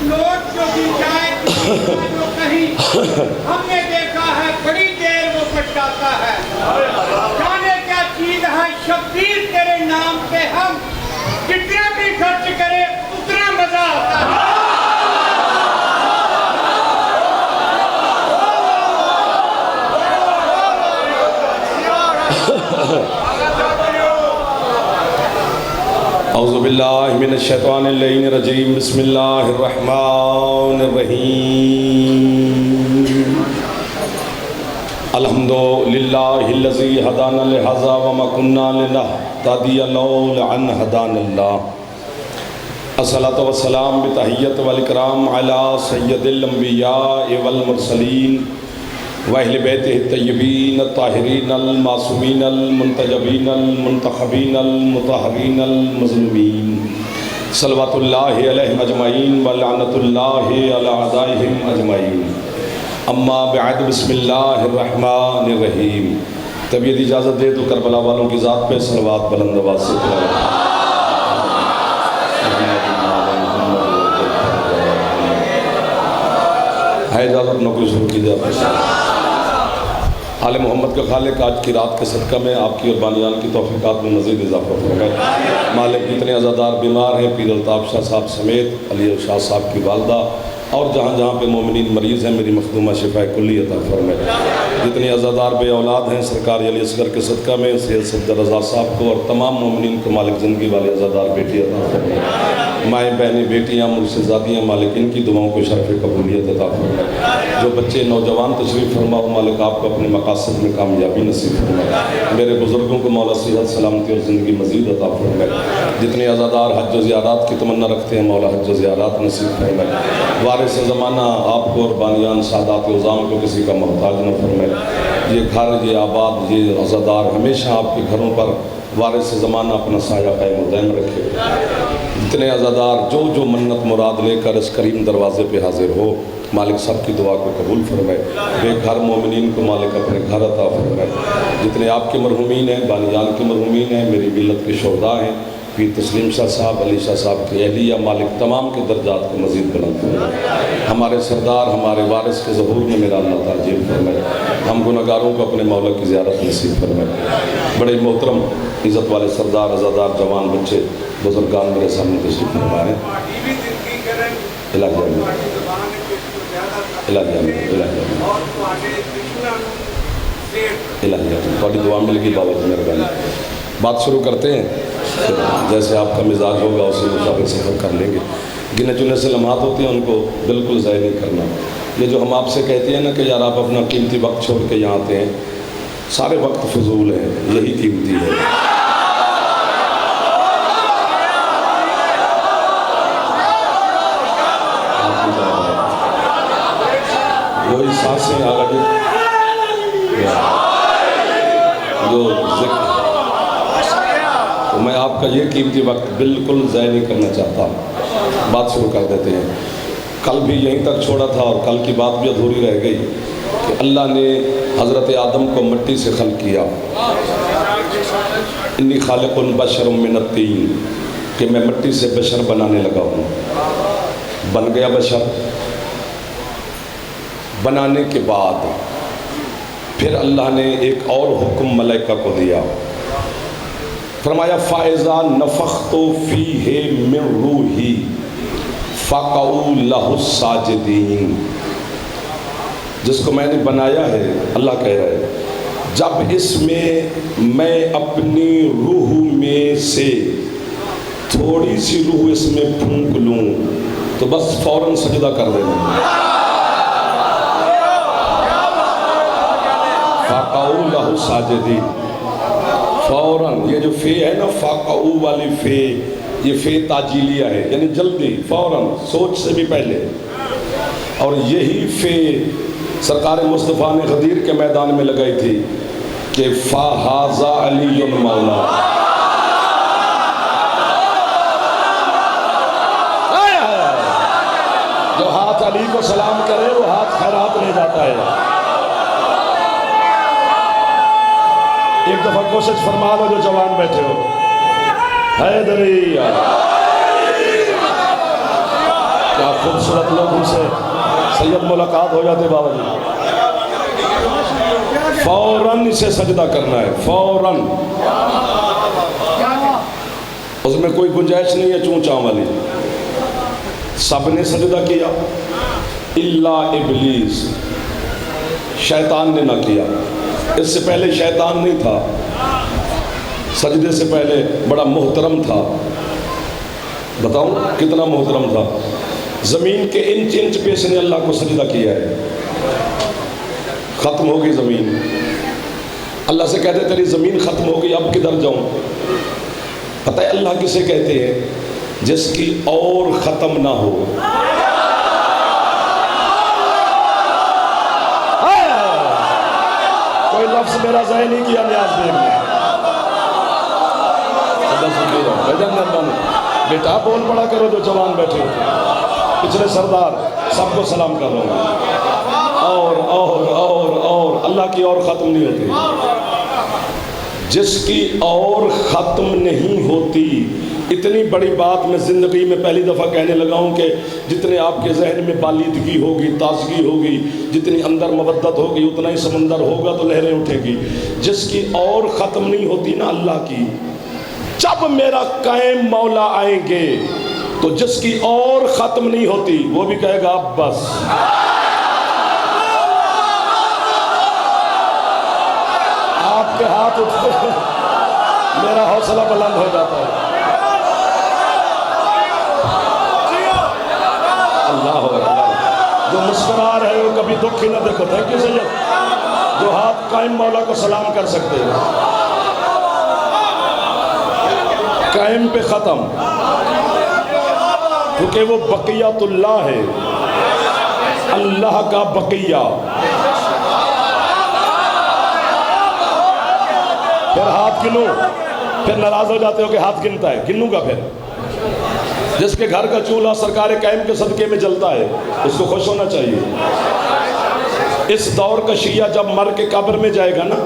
Note جو دی جائے جو کہیں ہم نے دیکھا ہے بڑی دیر وہ پٹکاتا ہے. جانے کیا چیز ہے شبیر تیرے نام پہ ہم جتنا بھی خرچ کرے اتنا مزہ آتا ہے. اعوذ باللہ من الشیطان اللعین الرجیم بسم اللہ الرحمن الرحیم الحمدللہ الذی ہدانا لہذا وما کنا لنہتدی لولا ان ہدانا اللہ. الصلاۃ والسلام بتحیت والاکرام علی سید الانبیاء والمرسلین وَأَهْلِ بَيْتِهِ الطَّيِّبِينَ الطَّاهِرِينَ الْمَعْصُومِينَ الْمُنْتَجَبِينَ الْمُنْتَخَبِينَ الْمُطَهَّرِينَ الْمَظْلُومِينَ صلوات اللہ علیہم اجمعین ولعنۃ اللہ علی اعدائہم اجمعین. اما بعد بسم اللہ الرحمن الرحیم. طبیعت اجازت دے تو کربلا والوں کی ذات پہ صلوات بلند آواز سے پڑھیں. ہے اجازت نوکری شروع کی جائے. آل محمد کا خالق آج کی رات کے صدقہ میں آپ کی اور بانیان کی توفیقات میں مزید اضافہ فرمائے. مالک جتنے عزادار بیمار ہیں پیر الطاف شاہ صاحب سمیت علی شاہ صاحب کی والدہ اور جہاں جہاں پہ مومنین مریض ہیں میری مخدومہ شفاء کلی عطا فرمائے. جتنے عزادار بے اولاد ہیں سرکار علی اصغر کے صدقہ میں سید صفدر رضا صاحب کو اور تمام مومنین کو مالک زندگی والے عزادار بیٹی عطا فرمائے. مائیں بہنیں بیٹیاں مرشدزادیاں مالک ان کی دعاؤں کو شرف قبولیت عطا فرمائے. جو بچے نوجوان تشریف فرما ہو مالک آپ کو اپنے مقاصد میں کامیابی نصیب فرمائے. میرے بزرگوں کو مولا صحت سلامتی اور زندگی مزید عطا فرمائے. جتنے عزادار حج و زیارات کی تمنا رکھتے ہیں مولا حج و زیارات نصیب فرمائے. وارث زمانہ آپ کو اور بانیان سادات عظام کو کسی کا محتاج نہ فرمائے. یہ گھر یہ آباد یہ عزادار ہمیشہ آپ کے گھروں پر وارث زمانہ اپنا سایہ قائم و دائم رکھے. جتنے عزادار جو منت مراد لے کر اس کریم دروازے پہ حاضر ہو مالک سب کی دعا کو قبول فرمائے. بے گھر مومنین کو مالک اپنے گھر عطا فرمائے. جتنے آپ کے مرحومین ہیں بانیان کے مرحومین ہیں میری ملت کے شہداء ہیں پیر تسلیم شاہ صاحب علی شاہ صاحب کی اہلیہ مالک تمام کے درجات کو مزید بلند فرمائے. ہمارے سردار ہمارے وارث کے ظہور میں میرا اللہ تعجیل فرمائے. ہم گناہگاروں کو اپنے مولا کی زیارت نصیب فرمائے. بڑے محترم عزت والے سردار عزادار جوان بچے بزرگان میرے سامنے تشریف فرمائے. الہیہ تھوڑی دعا مل گئی بابا جی مہربانی. بات شروع کرتے ہیں جیسے آپ کا مزاج ہوگا اسی مطابق سفر کر لیں گے. گنے چنے سے لمحات ہوتے ہیں ان کو بالکل ضائع نہیں کرنا. یہ جو ہم آپ سے کہتے ہیں نا کہ یار آپ اپنا قیمتی وقت چھوڑ کے یہاں آتے ہیں سارے وقت فضول ہیں یہی قیمتی ہے. وہی سانسیں آگے جو ذکر تو میں آپ کا یہ قیمتی وقت بالکل ضائع نہیں کرنا چاہتا. بات شروع کر دیتے ہیں. کل بھی یہیں تک چھوڑا تھا اور کل کی بات بھی ادھوری رہ گئی کہ اللہ نے حضرت آدم کو مٹی سے خلق کیا. انی خالق بشر من الطین کہ میں مٹی سے بشر بنانے لگا ہوں. بن گیا بشر. بنانے کے بعد پھر اللہ نے ایک اور حکم ملائکہ کو دیا. فرمایا فَإِذَا نَفَخْتُ فِيهِ مِن رُوحِي فَقَعُوا لَهُ السَّاجِدِينَ. جس کو میں نے بنایا ہے اللہ کہہ رہا ہے جب اس میں میں اپنی روح میں سے تھوڑی سی روح اس میں پھونک لوں تو بس فوراً سجدہ کر دینا. فَقَعُوا لَهُ السَّاجِدِينَ فوراً. یہ جو فے ہے نا فاقعو والی فے یہ فے تاجیلیہ ہے یعنی جلدی فوراً سوچ سے بھی پہلے. اور یہی فے سرکار مصطفیٰ نے غدیر کے میدان میں لگائی تھی کہ فَهَذَا عَلِيٌّ مَوْلَا. جو ہاتھ علی کو سلام کرے وہ ہاتھ خیرات لے جاتا ہے. ایک دفعہ کوشش فرما لو جو جوان بیٹھے ہو حیدری کیا خوبصورت لوگوں سے سید ملاقات ہو جاتے بابا جی. فوراً اسے سجدہ کرنا ہے فوراً. اس میں کوئی گنجائش نہیں ہے چون چاں والی. سب نے سجدہ کیا الا ابلیس. شیطان نے نہ کیا. اس سے پہلے شیطان نہیں تھا. سجدے سے پہلے بڑا محترم تھا. بتاؤں کتنا محترم تھا. زمین کے انچ انچ پہ اس نے اللہ کو سجدہ کیا ہے. ختم ہوگی زمین. اللہ سے کہتے تیری زمین ختم ہوگی اب کدھر جاؤں. پتہ ہے اللہ کسے کہتے ہیں؟ جس کی اور ختم نہ ہو. کوئی لفظ میرا ضائع نہیں کیا نیاز بیگ نے. بیٹا بول پڑا کرو جو جوان بیٹھے ہو. پچھلے سردار سب کو سلام کر رہا ہوں. اور اللہ کی اور ختم نہیں ہوتی. جس کی اور ختم نہیں ہوتی. اتنی بڑی بات میں زندگی میں پہلی دفعہ کہنے لگا ہوں کہ جتنے آپ کے ذہن میں بالیدگی ہوگی تازگی ہوگی جتنی اندر مودت ہوگی اتنا ہی سمندر ہوگا تو لہریں اٹھے گی. جس کی اور ختم نہیں ہوتی نا اللہ کی. جب میرا قائم مولا آئیں گے تو جس کی اور ختم نہیں ہوتی وہ بھی کہے گا اب بس. آپ کے ہاتھ اٹھتے ہیں میرا حوصلہ بلند ہو جاتا ہے. اللہ اکبر. جو مسکرا رہے ہو کبھی دکھ ہی نہ دیکھو. تھینک یو سید. جو ہاتھ قائم مولا کو سلام کر سکتے ہیں. قائم پہ ختم کیونکہ وہ بقیت اللہ ہے. اللہ کا بقیہ. پھر ہاتھ گنو. پھر ناراض ہو جاتے ہو کہ ہاتھ گنتا ہے. گنوں گا پھر. جس کے گھر کا چولہا سرکار قائم کے صدقے میں جلتا ہے اس کو خوش ہونا چاہیے. اس دور کا شیعہ جب مر کے قبر میں جائے گا نا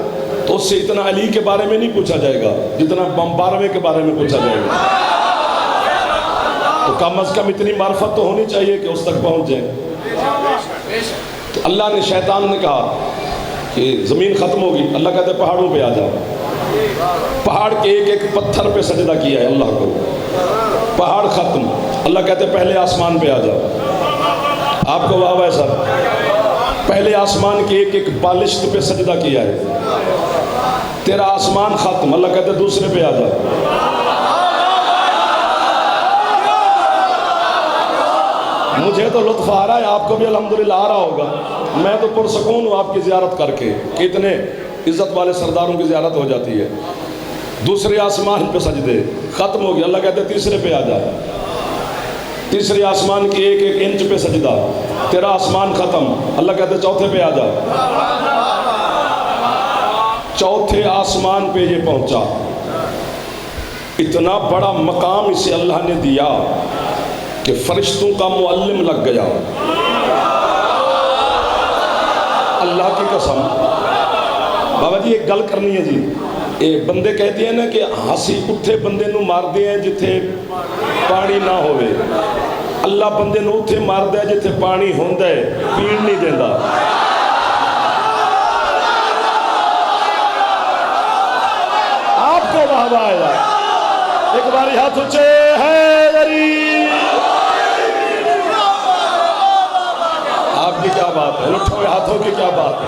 تو اس سے اتنا علی کے بارے میں نہیں پوچھا جائے گا جتنا بمباروے کے بارے میں پوچھا جائے گا. تو کم از کم اتنی معرفت تو ہونی چاہیے کہ اس تک پہنچ جائیں. تو اللہ نے شیطان نے کہا کہ زمین ختم ہوگی. اللہ کہتے پہاڑوں پہ آ جاؤ. پہاڑ کے ایک ایک پتھر پہ سجدہ کیا ہے اللہ کو. پہاڑ ختم. اللہ کہتے پہلے آسمان پہ آ جاؤ. آپ کو واہ ہے سر. پہلے آسمان کے ایک ایک بالشت پہ سجدہ کیا ہے. تیرا آسمان ختم. اللہ کہتے دوسرے پہ آ جاؤ. مجھے تو لطف آ رہا ہے آپ کو بھی الحمدللہ آ رہا ہوگا. میں تو پرسکون ہوں آپ کی زیارت کر کے کہ اتنے عزت والے سرداروں کی زیارت ہو جاتی ہے. دوسرے آسمان پہ سجدے ختم ہو گیا. اللہ کہتے تیسرے پہ آ جا. تیسرے آسمان کے ایک ایک انچ پہ سجدہ. تیرا آسمان ختم. اللہ کہتے چوتھے پہ آ جا. چوتھے آسمان پہ یہ پہنچا. اتنا بڑا مقام اسے اللہ نے دیا کہ فرشتوں کا معلم لگ گیا. اللہ کی قسم. بابا جی ایک گل کرنی ہے جی. بندے کہتے ہیں نا کہ ہنسی اتھے بندے نو مار دے ہیں جتھے پانی نہ ہوئے. اللہ بندے نو اتھے مار دے جتھے پانی ہوندہ ہے پیڑ نہیں دیندہ. آپ کو واہ آیا. ایک باری ہاتھ اونچے حیدری. آپ کی کیا بات ہے. لٹھے ہوئے ہاتھوں کی کیا بات ہے.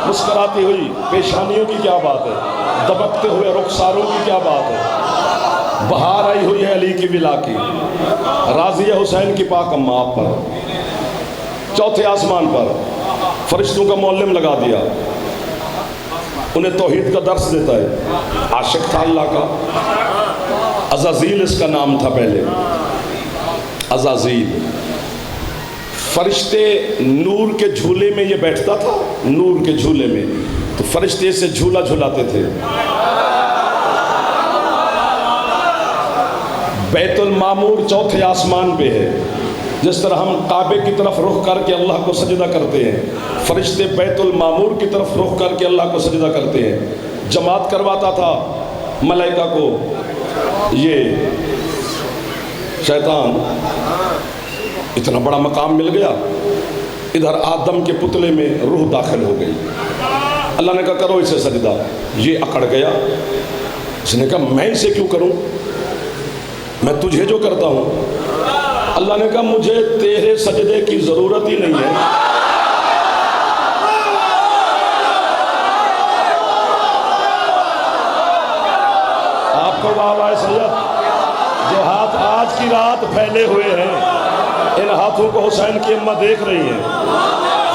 مسکراتی ہوئی پیشانیوں کی کیا بات ہے. دبکتے ہوئے رخساروں کی کیا بات ہے. بہار آئی ہوئی ہے علی کی ولا کی. راضی حسین کی پاک اماں آپ پر. چوتھے آسمان پر فرشتوں کا معلم لگا دیا. انہیں توحید کا درس دیتا ہے. عاشق تھا اللہ کا. عزازیل اس کا نام تھا پہلے. عزازیل. فرشتے نور کے جھولے میں یہ بیٹھتا تھا. نور کے جھولے میں تو فرشتے سے جھولا جھولاتے تھے. بیت المعمور چوتھے آسمان پہ ہے. جس طرح ہم کعبے کی طرف رخ کر کے اللہ کو سجدہ کرتے ہیں فرشتے بیت المعمور کی طرف رخ کر کے اللہ کو سجدہ کرتے ہیں. جماعت کرواتا تھا ملائکہ کو یہ شیطان اتنا بڑا مقام مل گیا، ادھر آدم کے پتلے میں روح داخل ہو گئی، اللہ نے کہا کرو اسے سجدہ، یہ اکڑ گیا، اس نے کہا میں اسے کیوں کروں، میں تجھے جو کرتا ہوں۔ اللہ نے کہا مجھے تیرے سجدے کی ضرورت ہی نہیں ہے، آپ کو واہ واہ سید، جو ہاتھ آج کی رات پھیلے ہوئے ہیں، ان ہاتھوں کو حسین کی اماں دیکھ رہی ہیں،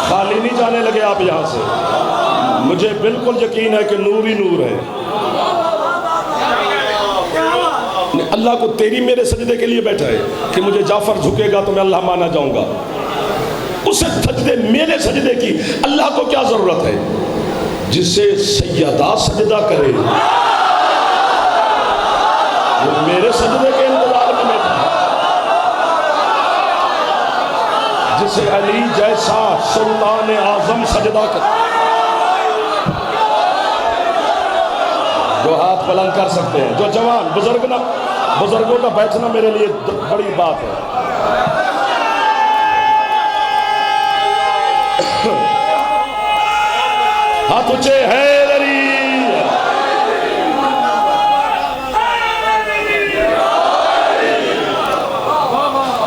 خالی نہیں جانے لگے آپ یہاں سے، مجھے بالکل یقین ہے کہ نور ہی نور ہے۔ اللہ کو تیری میرے سجدے کے لیے بیٹھا ہے کہ مجھے جعفر جھکے گا تو میں اللہ مانا جاؤں گا، اسے سجدے میرے سجدے کی اللہ کو کیا ضرورت ہے؟ جسے سیدہ سجدہ کرے وہ میرے سجدے کے انتظار میں بیٹھا ہے، جسے علی جیسا سلطان اعظم سجدہ کرے، جو ہاتھ بلند کر سکتے ہیں، جو جوان بزرگوں کا بیٹھنا میرے لیے بڑی بات ہے۔ ہاتھ اونچے حیدری،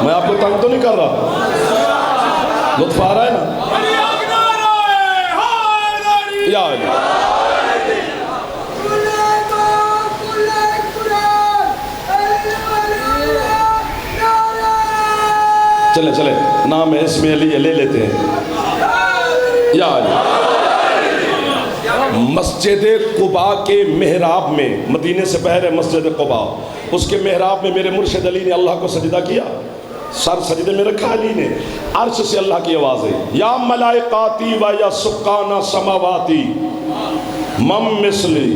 میں آپ کو تنگ تو نہیں کر رہا، لطف آ رہا ہے نا؟ یا علی چلے نام ہے اسم علی لے لیتے ہیں۔ یا علی مسجد قباء کے محراب میں، مدینے سے باہر ہے مسجد قباء، اس کے محراب میں میرے مرشد علی نے اللہ کو سجدہ کیا، سر سجدے میں رکھا علی نے، عرش سے اللہ کی آواز ہے یا ملائکاتی و یا سکان سماواتی مم مثلی،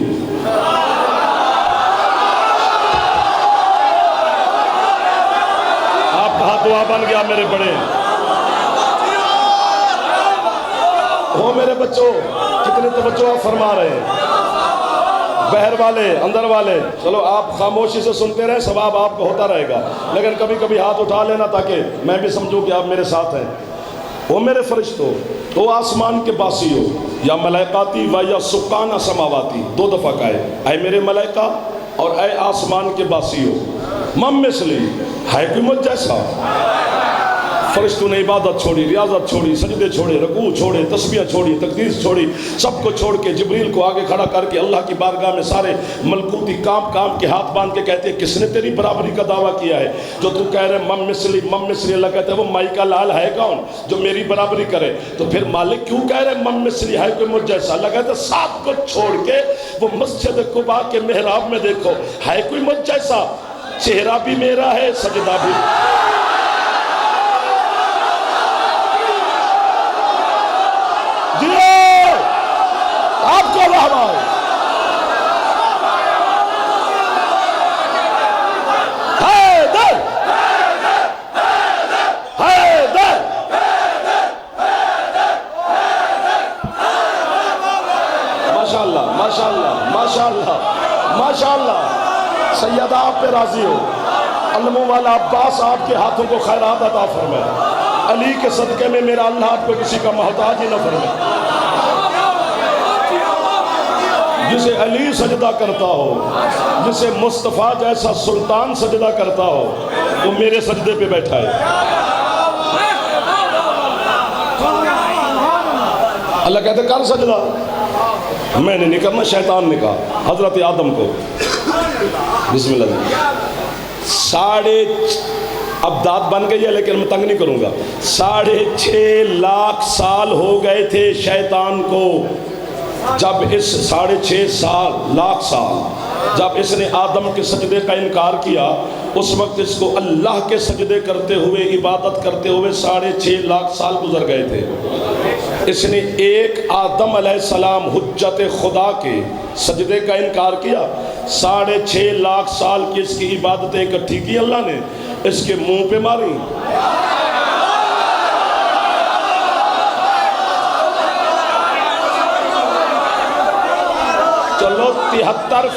دعا بن گیا میرے بڑے ہو، میرے بچوں کتنے توجہ آپ فرما رہے ہیں، بہر والے اندر والے، چلو آپ خاموشی سے سنتے رہیں، ثواب آپ کو ہوتا رہے گا، لیکن کبھی کبھی ہاتھ اٹھا لینا تاکہ میں بھی سمجھوں کہ آپ میرے ساتھ ہیں۔ او میرے فرشتوں، او آسمان کے باسی ہو، یا ملائکاتی و یا سکان سماواتی، دو دفعہ کہے اے میرے ملائکہ اور اے آسمان کے باسی ہو، مم مثلی، ہے کوئی مجھ جیسا؟ فرشتوں نے عبادت چھوڑی، ریاضت چھوڑی، سجدے چھوڑے، رکوع چھوڑے، تسبیح چھوڑی، تقدیس چھوڑی، سب کو چھوڑ کے جبریل کو آگے کھڑا کر کے اللہ کی بارگاہ میں سارے ملکوتی کام کے ہاتھ باندھ کے کہتے ہیں کس نے تیری برابری کا دعویٰ کیا ہے جو تو کہہ رہے مم مثلی، اللہ کہتے ہیں وہ مائی کا لال ہے کون جو میری برابری کرے؟ تو پھر مالک کیوں کہہ رہے مم مثلی، ہے کوئی مجھ جیسا؟ اللہ کہتے ہیں سب کو چھوڑ کے وہ مسجد قباء کے محراب میں دیکھو، ہے کوئی مجھ جیسا؟ چہرہ بھی میرا ہے، سجدہ بھی، آپ کو واہ واہ، حیدر حیدر، ماشاءاللہ ماشاءاللہ ماشاءاللہ ماشاءاللہ، سیدہ آپ پہ راضی ہو، علموں والا عباس آپ کے ہاتھوں کو خیرات عطا فرمائے، علی کے صدقے میں میرا اللہ آپ کو کسی کا محتاج ہی نہ فرمائے۔ جسے علی سجدہ کرتا ہو، جسے مصطفیٰ جیسا سلطان سجدہ کرتا ہو، وہ میرے سجدے پہ بیٹھا ہے۔ اللہ کہتے کر سجدہ، میں نے نہیں کرنا، شیطان نے کہا حضرت آدم کو، بسم اللہ، اب داد بن گئی ہے لیکن میں تنگ نہیں کروں گا، 6.5 لاکھ سال ہو گئے تھے شیطان کو جب اس 6.5 لاکھ سال جب اس نے آدم کے سجدے کا انکار کیا، اس وقت اس کو اللہ کے سجدے کرتے ہوئے، عبادت کرتے ہوئے 6.5 لاکھ سال گزر گئے تھے۔ اس نے ایک آدم علیہ السلام حجت خدا کے سجدے کا انکار کیا، 6.5 لاکھ سال کی اس کی عبادتیں اکٹھی کی، اللہ نے اس کے منہ پہ ماری۔ چلو 73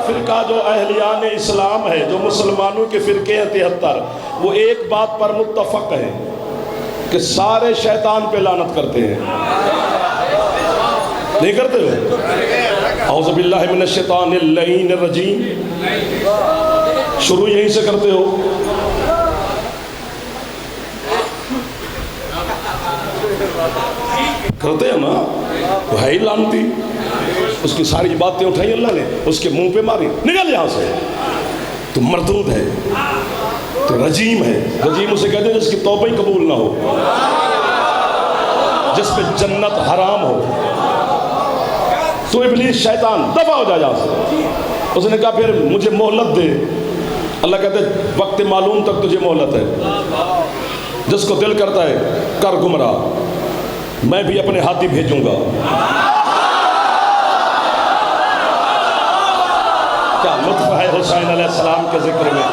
فرقہ جو اہلیان اسلام ہے، جو مسلمانوں کے فرقے ہیں 73، وہ ایک بات پر متفق ہے کہ سارے شیطان پہ لعنت کرتے ہیں. نہیں کرتے ہو؟ اعوذ باللہ من الشیطان اللعین الرجیم، شروع یہیں سے کرتے ہو. کرتے ہیں نا، وہ ہے ہی لعنتی. اس کی ساری باتیں اٹھائی اللہ نے، اس کے منہ پہ ماری. نکل یہاں سے، تو مردود ہے، تو رجیم ہے. رجیم اسے کہتے ہیں جس کی توبہ ہی قبول نہ ہو، جس پہ جنت حرام ہو. تو ابلیس شیطان دفع ہو جا یہاں سے. اس نے کہا پھر مجھے مہلت دے. اللہ کہتے ہیں وقت معلوم تک تجھے مہلت ہے. جس کو دل کرتا ہے کر گمراہ، میں بھی اپنے ہاتھی بھیجوں گا. کیا لطف ہے حسین علیہ السلام کے ذکر میں،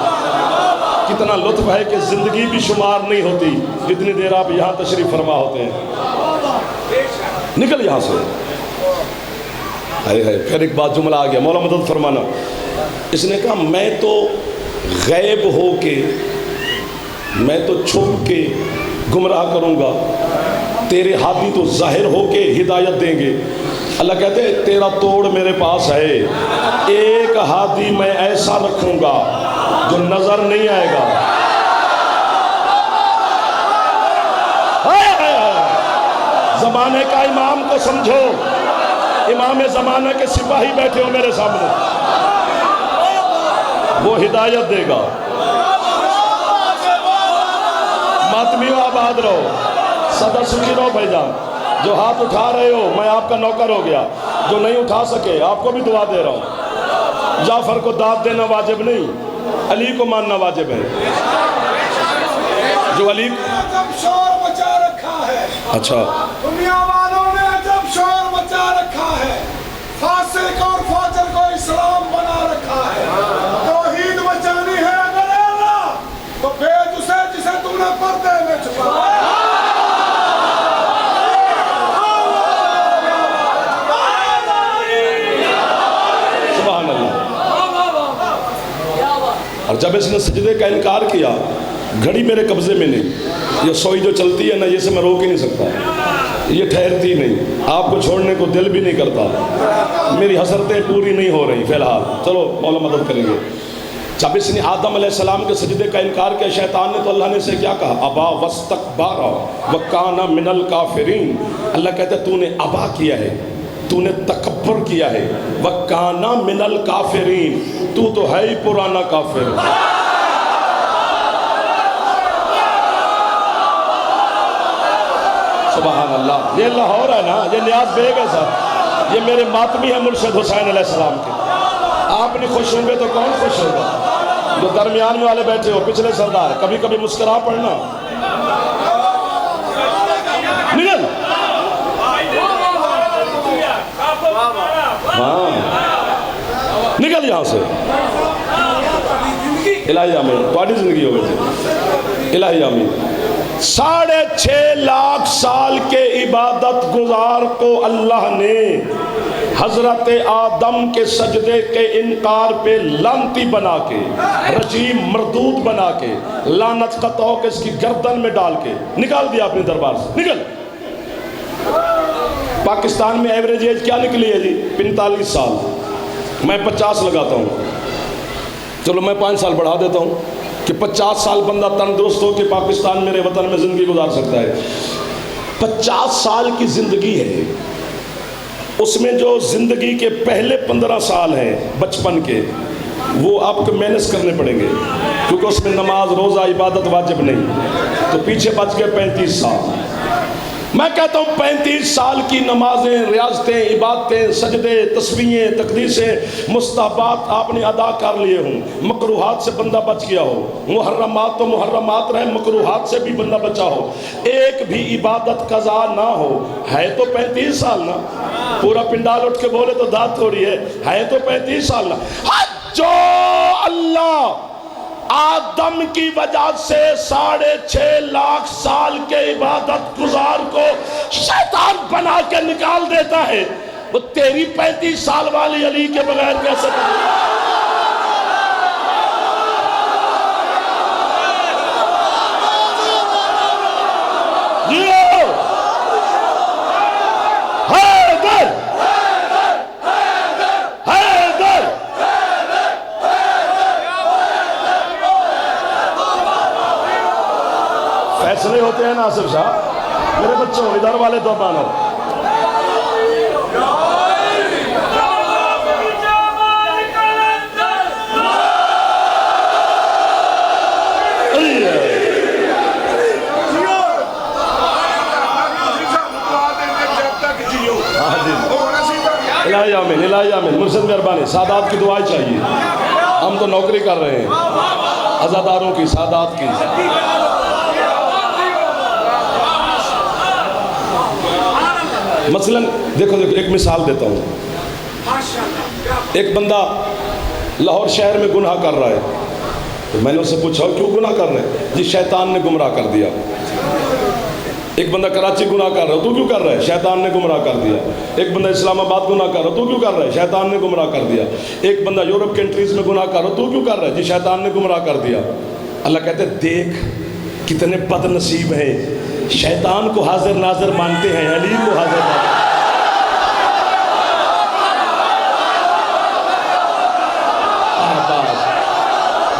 کتنا لطف ہے کہ زندگی بھی شمار نہیں ہوتی جتنی دیر آپ یہاں تشریف فرما ہوتے ہیں. نکل یہاں سے. پھر ایک بات جملہ آ گیا، مولا مدد فرمانا. اس نے کہا میں تو غیب ہو کے، میں تو چھپ کے گمراہ کروں گا، تیرے ہاتھی تو ظاہر ہو کے ہدایت دیں گے. اللہ کہتے ہیں تیرا توڑ میرے پاس ہے، ایک ہاتھی میں ایسا رکھوں گا جو نظر نہیں آئے گا. زمانے کا امام کو سمجھو، امام زمانہ کے سپاہی بیٹھے ہو میرے سامنے، وہ ہدایت دے گا. ماتمیو آباد رہو، صدا سکھی رہو بھائی جان. جو ہاتھ اٹھا رہے ہو میں آپ کا نوکر ہو گیا، جو نہیں اٹھا سکے آپ کو بھی دعا دے رہا ہوں. جعفر کو داد دینا واجب نہیں، علی کو ماننا واجب ہے. جو علی عجب شور مچا رکھا ہے، اچھا دنیا والوں نے عجب شور مچا رکھا ہے. فاسق اور فاجر کو اسلام بنا رکھا ہے. توحید مچانی ہے اگر اللہ تو بھیج اسے جسے تم نے پردے میں چھپایا. سبحان اللہ. اور جب اس نے سجدے کا انکار کیا، گھڑی میرے قبضے میں نہیں، یہ سوئی جو چلتی ہے نا، یہ سے میں روک ہی نہیں سکتا، یہ ٹھہرتی نہیں، آپ کو چھوڑنے کو دل بھی نہیں کرتا، میری حسرتیں پوری نہیں ہو رہی فی الحال. چلو مولا مدد کریں گے. جب اس نے آدم علیہ السلام کے سجدے کا انکار کیا شیطان نے، تو اللہ نے اسے کیا کہا؟ ابا واستکبر وکان من الکافرین. اللہ کہتا ہے تو نے ابا کیا ہے، تو نے تکبر کیا ہے. وکان من الکافرین، تو ہے ہی پرانا کافر. سبحان اللہ. یہ لاہور ہے نا، یہ نیاز بیگ ہے سر، یہ میرے ماتمی ہیں مرشد حسین علیہ السلام کے. آپ نے خوش ہوں گے تو کون خوش ہوگا؟ جو درمیان میں والے بیٹھے ہو، پچھلے سردار، کبھی کبھی مسکرا پڑنا. نکل. ہاں نکل یہاں سے. الہی آمین. تھوڑی زندگی ہو گئی تھی. الہی آمین. 6.5 لاکھ سال کے عبادت گزار کو اللہ نے حضرت آدم کے سجدے کے انکار پہ لعنتی بنا کے، رجیم مردود بنا کے، لعنت کا توق اس کی گردن میں ڈال کے نکال دیا اپنے دربار سے. نکل. پاکستان میں ایوریج ایج کیا نکلی ہے جی؟ 45 سال. میں 50 لگاتا ہوں. چلو میں 5 سال بڑھا دیتا ہوں کہ 50 سال بندہ تندرست ہو کہ پاکستان میرے وطن میں زندگی گزار سکتا ہے. 50 سال کی زندگی ہے، اس میں جو زندگی کے پہلے 15 سال ہیں بچپن کے، وہ آپ کو مینس کرنے پڑیں گے، کیونکہ اس میں نماز روزہ عبادت واجب نہیں. تو پیچھے بچ گئے 35 سال. میں کہتا ہوں 35 سال کی نمازیں، ریاضتیں، عبادتیں، سجدے، تسبیحیں، تقدیسیں، مستحبات آپ نے ادا کر لیے ہوں، مکروہات سے بندہ بچ گیا ہو، محرمات تو محرمات رہے، مکروہات سے بھی بندہ بچا ہو، ایک بھی عبادت قضا نہ ہو، ہے تو 35 سال نا. پورا پنڈال اٹھ کے بولے تو داد تھوڑی ہے تو 35 سال نا. جو اللہ آدم کی وجہ سے 6.5 لاکھ سال کے عبادت گزار کو شیطان بنا کے نکال دیتا ہے، وہ تیری 35 سال والی علی کے بغیر کیسے بدلے؟ فیصلے ہوتے ہیں ناصر شاہ، میرے بچوں ادھر والے تو مانو. الہی آمین، الہی آمین. مرشد مہربانی، سادات کی دعائیں چاہیے. ہم تو نوکری کر رہے ہیں عزاداروں کی، سادات کی. مثلا دیکھو ایک مثال دیتا ہوں. ایک بندہ لاہور شہر میں گناہ کر رہا ہے، تو میں نے اس سے پوچھا کیوں گناہ کر رہے ہیں؟ جی شیطان نے گمراہ کر دیا. ایک بندہ کراچی گناہ کر رہا ہے، تو کیوں کر رہا ہے؟ شیطان نے گمراہ کر دیا. ایک بندہ اسلام آباد گناہ کر رہا ہے، تو کیوں کر رہا ہے؟ شیطان نے گمراہ کر دیا. ایک بندہ یورپ کنٹریز میں گناہ کر رہا ہے، تو کیوں کر رہا ہے؟ جی شیطان نے گمراہ کر دیا. اللہ کہتے ہیں دیکھ کتنے بد نصیب ہیں، شیطان کو حاضر ناظر مانتے ہیں، علی کو حاضر ناظر.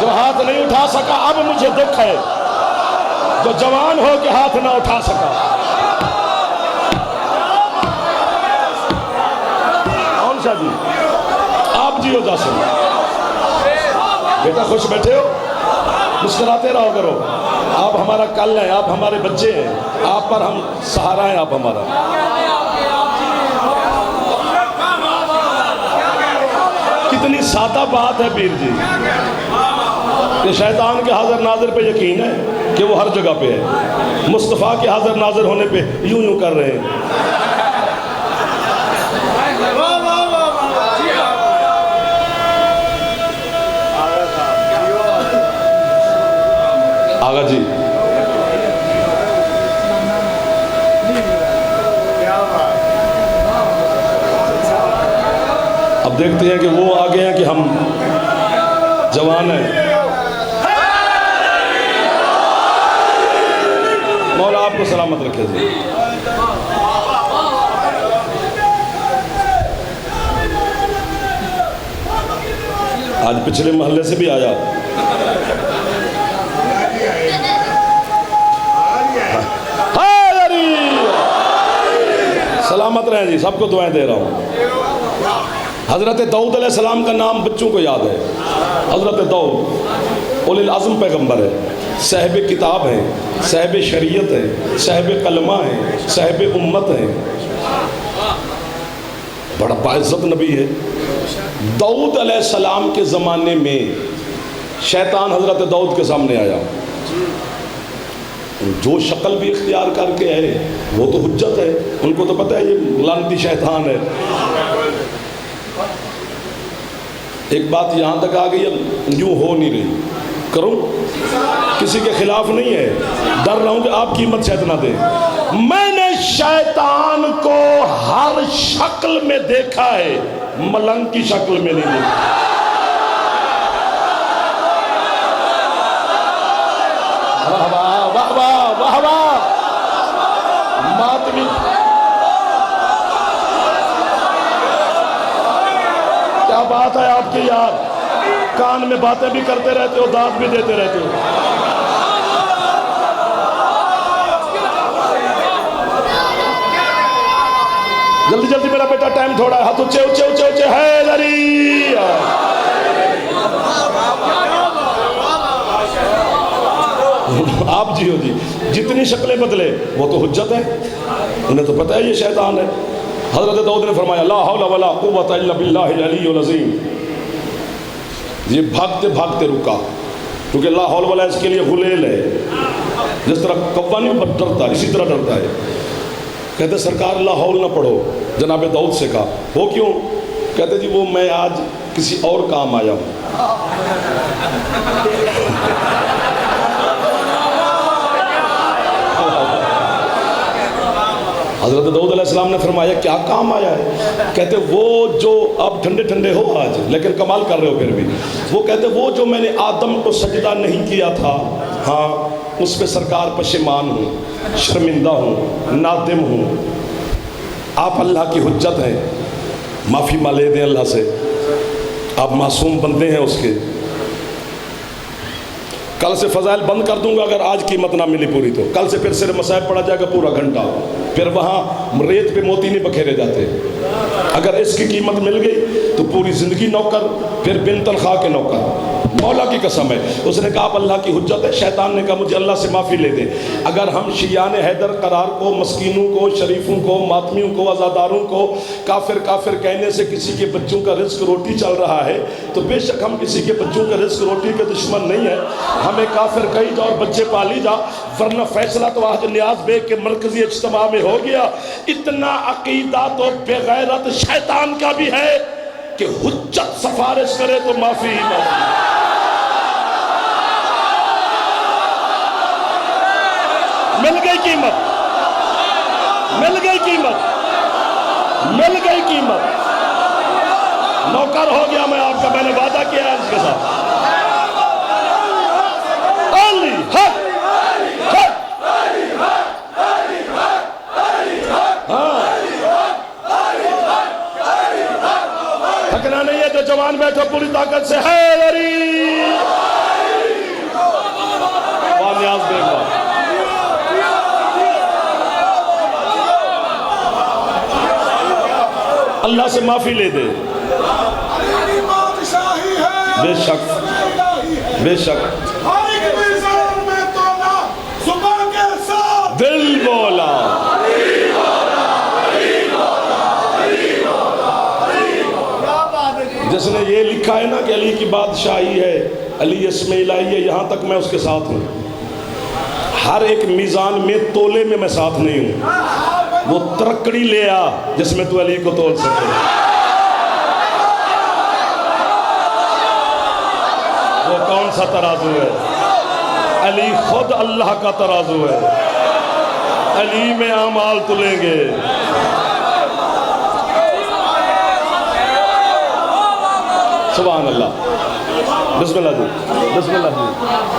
جو ہاتھ نہیں اٹھا سکا اب مجھے دکھ ہے، جو جوان ہو کے ہاتھ نہ اٹھا سکا. کون سا جی؟ آپ جی ہو جاسم. بیٹا خوش بیٹھے ہو، مسکراتے رہو کرو. آپ ہمارا کل ہیں، آپ ہمارے بچے ہیں، آپ پر ہم سہارا ہیں. آپ ہمارا کتنی سادہ بات ہے پیر جی کہ شیطان کے حاضر ناظر پہ یقین ہے کہ وہ ہر جگہ پہ ہے. مصطفیٰ کے حاضر ناظر ہونے پہ یوں کر رہے ہیں. آگا جی اب دیکھتے ہیں کہ وہ آگے ہیں کہ ہم جوان ہیں. مولا آپ کو سلامت رکھے جی. آج پچھلے محلے سے بھی آیا. سلامت رہیں جی، سب کو دعائیں دے رہا ہوں. حضرت داؤد علیہ السلام کا نام بچوں کو یاد ہے. حضرت داؤد اولی العزم پیغمبر ہے، صاحب کتاب ہیں، صاحب شریعت ہیں، صاحب کلمہ ہیں، صاحب امت ہیں، بڑا باعزت نبی ہے. داؤد علیہ السلام کے زمانے میں شیطان حضرت داؤد کے سامنے آیا. جو شکل بھی اختیار کر کے ہے وہ تو حجت ہے، ان کو تو پتہ ہے یہ لعنتی شیطان ہے. ایک بات یہاں تک آ گئی، یوں ہو نہیں رہی. کروں کسی کے خلاف نہیں ہے، ڈر رہا ہوں کہ آپ قیمت شاید نہ دیں. میں نے شیطان کو ہر شکل میں دیکھا ہے، ملنگ کی شکل میں نہیں دیکھا. واہ واہ واہ واہ. ماتمی کیا بات ہے آپ کی یار، کان میں باتیں بھی کرتے رہتے ہو، داد بھی دیتے رہتے ہو. جلدی جلدی میرا بیٹا، ٹائم تھوڑا ہے. ہاتھ اونچے اونچے اونچے اونچے. حیدری آپ جی ہو جی. جتنی شکلیں بدلے وہ تو حجت ہے، انہیں تو پتہ ہے یہ شیطان ہے. حضرت داؤد نے فرمایا لا حول ولا قوت الا باللہ العلی العظیم. یہ بھاگتے بھاگتے رکا کیونکہ لا حول ولا اس کے لیے غلیل ہے، جس طرح کوا نہیں ڈرتا اسی طرح ڈرتا ہے. کہتے سرکار لا حول نہ پڑھو. جناب داؤد سے کہا وہ کیوں؟ کہتے جی وہ میں آج کسی اور کام آیا ہوں. حضرت داؤد علیہ السلام نے فرمایا کیا کام آیا ہے؟ کہتے وہ جو اب ٹھنڈے ٹھنڈے ہو آج لیکن کمال کر رہے ہو پھر بھی، وہ کہتے وہ جو میں نے آدم کو سجدہ نہیں کیا تھا، ہاں اس پہ سرکار پشیمان ہوں، شرمندہ ہوں، نادم ہوں۔ آپ اللہ کی حجت ہیں، معافی مانگے دیں اللہ سے، آپ معصوم بندے ہیں اس کے۔ کل سے فضائل بند کر دوں گا اگر آج قیمت نہ ملی پوری تو، کل سے پھر صرف مصائب پڑا جائے گا پورا گھنٹہ، پھر وہاں ریت پہ موتی نہیں بکھیرے جاتے۔ اگر اس کی قیمت مل گئی تو پوری زندگی نوکر، پھر بن تنخواہ کے نوکر۔ مولا کی قسم ہے، اس نے کہا آپ اللہ کی حجت ہے، شیطان نے کہا مجھے اللہ سے معافی لے دیں۔ اگر ہم شیعان حیدر قرار کو، مسکینوں کو، شریفوں کو، ماتمیوں کو، عزاداروں کو کافر کافر کہنے سے کسی کے بچوں کا رزق روٹی چل رہا ہے تو بے شک ہم کسی کے بچوں کا رزق روٹی کے دشمن نہیں ہے۔ ہمیں کافر کہی جا اور بچے پالی جا، ورنہ فیصلہ تو آج نیاز بیگ کے مرکزی اجتماع میں ہو گیا۔ اتنا عقیدہ تو بے غیرت شیطان کا بھی ہے کہ حجت سفارش کرے تو معافی ہی معافی۔ مل گئی قیمت، مل گئی قیمت، مل گئی قیمت، نوکر ہو گیا میں آپ کا، میں نے وعدہ کیا ہے اس کے ساتھ۔ علی حق حق، ہاں تھکنا نہیں ہے جو جوان بیٹھو پوری طاقت سے حیدری، نیاز دیکھا۔ اللہ سے معافی لے دے، بے شک بے شک دل بولا۔ جس نے یہ لکھا ہے نا کہ علی کی بادشاہی ہے، علی اسم الہی ہے، یہاں تک میں اس کے ساتھ ہوں۔ ہر ایک میزان میں تولے میں ساتھ نہیں ہوں۔ وہ ترکڑی لے آ جس میں تو علی کو تول سکے۔ وہ کون سا ترازو ہے؟ علی خود اللہ کا ترازو ہے، علی میں اعمال تلیں گے۔ سبحان اللہ، بسم اللہ جی، بسم اللہ جی۔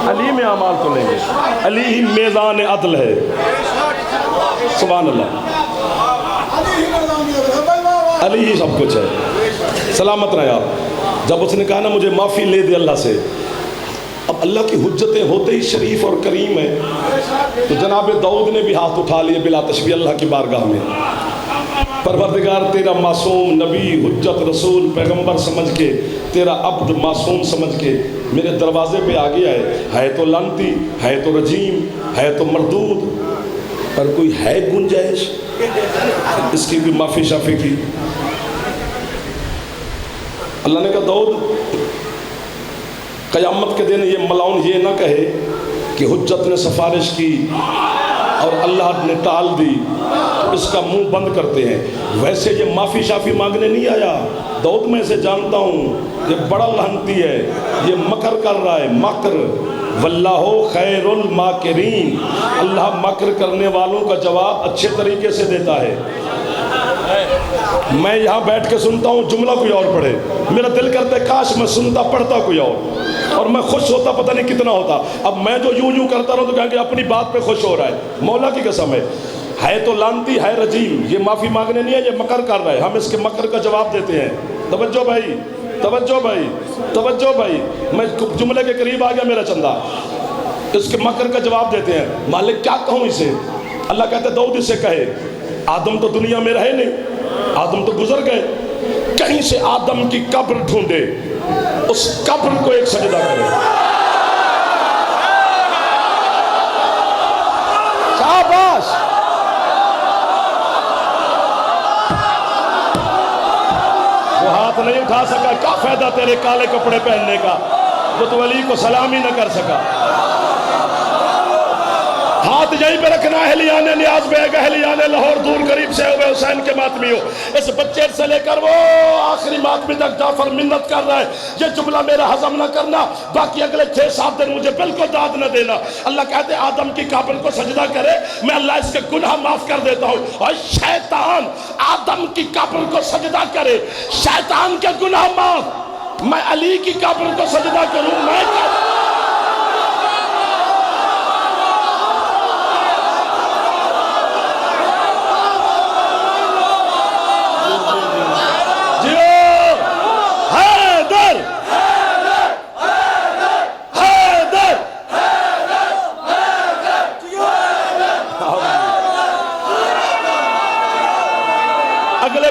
علی میں اعمال تلیں گے، علی ہی میزان عدل ہے۔ سبحان اللہ، علی ہی سب کچھ ہے۔ سلامت رہے آپ۔ جب اس نے کہا نا مجھے معافی لے دے اللہ سے، اب اللہ کی حجتیں ہوتے ہی شریف اور کریم ہے، تو جناب داؤد نے بھی ہاتھ اٹھا لیے بلا تشبیہ اللہ کی بارگاہ میں۔ پروردگار تیرا معصوم نبی، حجت، رسول، پیغمبر سمجھ کے، تیرا عبد معصوم سمجھ کے میرے دروازے پہ آ گیا ہے تو لعنتی، ہے تو رجیم، ہے تو مردود، پر کوئی ہے گنجائش اس کی بھی معافی شافی کی؟ اللہ نے کہا داؤد قیامت کے دن یہ ملعون یہ نہ کہے کہ حجت نے سفارش کی اور اللہ نے ٹال دی، اس کا منہ بند کرتے ہیں۔ ویسے یہ معافی شافی مانگنے نہیں آیا، داؤد میں سے جانتا ہوں یہ بڑا لعنتی ہے، یہ مکر کر رہا ہے، مکر، واللہ خیر الماکرین، اللہ مکر کرنے والوں کا جواب اچھے طریقے سے دیتا ہے۔ میں یہاں بیٹھ کے سنتا ہوں، جملہ کوئی اور پڑھے، میرا دل کرتا ہے کاش میں سنتا پڑھتا کوئی اور میں خوش ہوتا پتہ نہیں کتنا ہوتا۔ اب میں جو یوں کرتا رہوں تو کہیں گے اپنی بات پہ خوش ہو رہا ہے۔ مولا کی قسم ہے تو لعنتی، ہے رجیم، یہ معافی مانگنے نہیں ہے، یہ مکر کر رہا ہے، ہم اس کے مکر کا جواب دیتے ہیں۔ توجہ بھائی، توجہ بھائی، توجہ بھائی، میں جملے کے قریب آ گیا میرا چندہ، اس کے مکر کا جواب دیتے ہیں۔ مالک کیا کہوں اسے؟ اللہ کہتے ہیں داؤد اسے کہے، آدم تو دنیا میں رہے نہیں، آدم تو گزر گئے، کہیں سے آدم کی قبر ڈھونڈے، اس قبر کو ایک سجدہ کرے۔ شاباش، وہ ہاتھ نہیں اٹھا سکا، کیا فائدہ تیرے کالے کپڑے پہننے کا، وہ تو علی کو سلام ہی نہ کر سکا۔ ہاتھ یہیں پہ رکھنا ہے اہلیان نیاز بیگ اہلیان لاہور دور قریب سے ہوئے حسین کے ماتمی ہو. اس بچے سے لے کر وہ آخری ماتمی تک جعفر منت کر رہا ہے. یہ جملہ میرا ہضم نہ کرنا, باقی اگلے 6-7 دن مجھے بالکل داد نہ دینا. اللہ کہتے ہیں آدم کی قبر کو سجدہ کرے, میں اللہ اس کے گناہ معاف کر دیتا ہوں. اور شیطان آدم کی قبر کو سجدہ کرے, شیطان کے گناہ معاف. میں علی کی قبر کو سجدہ کروں, میں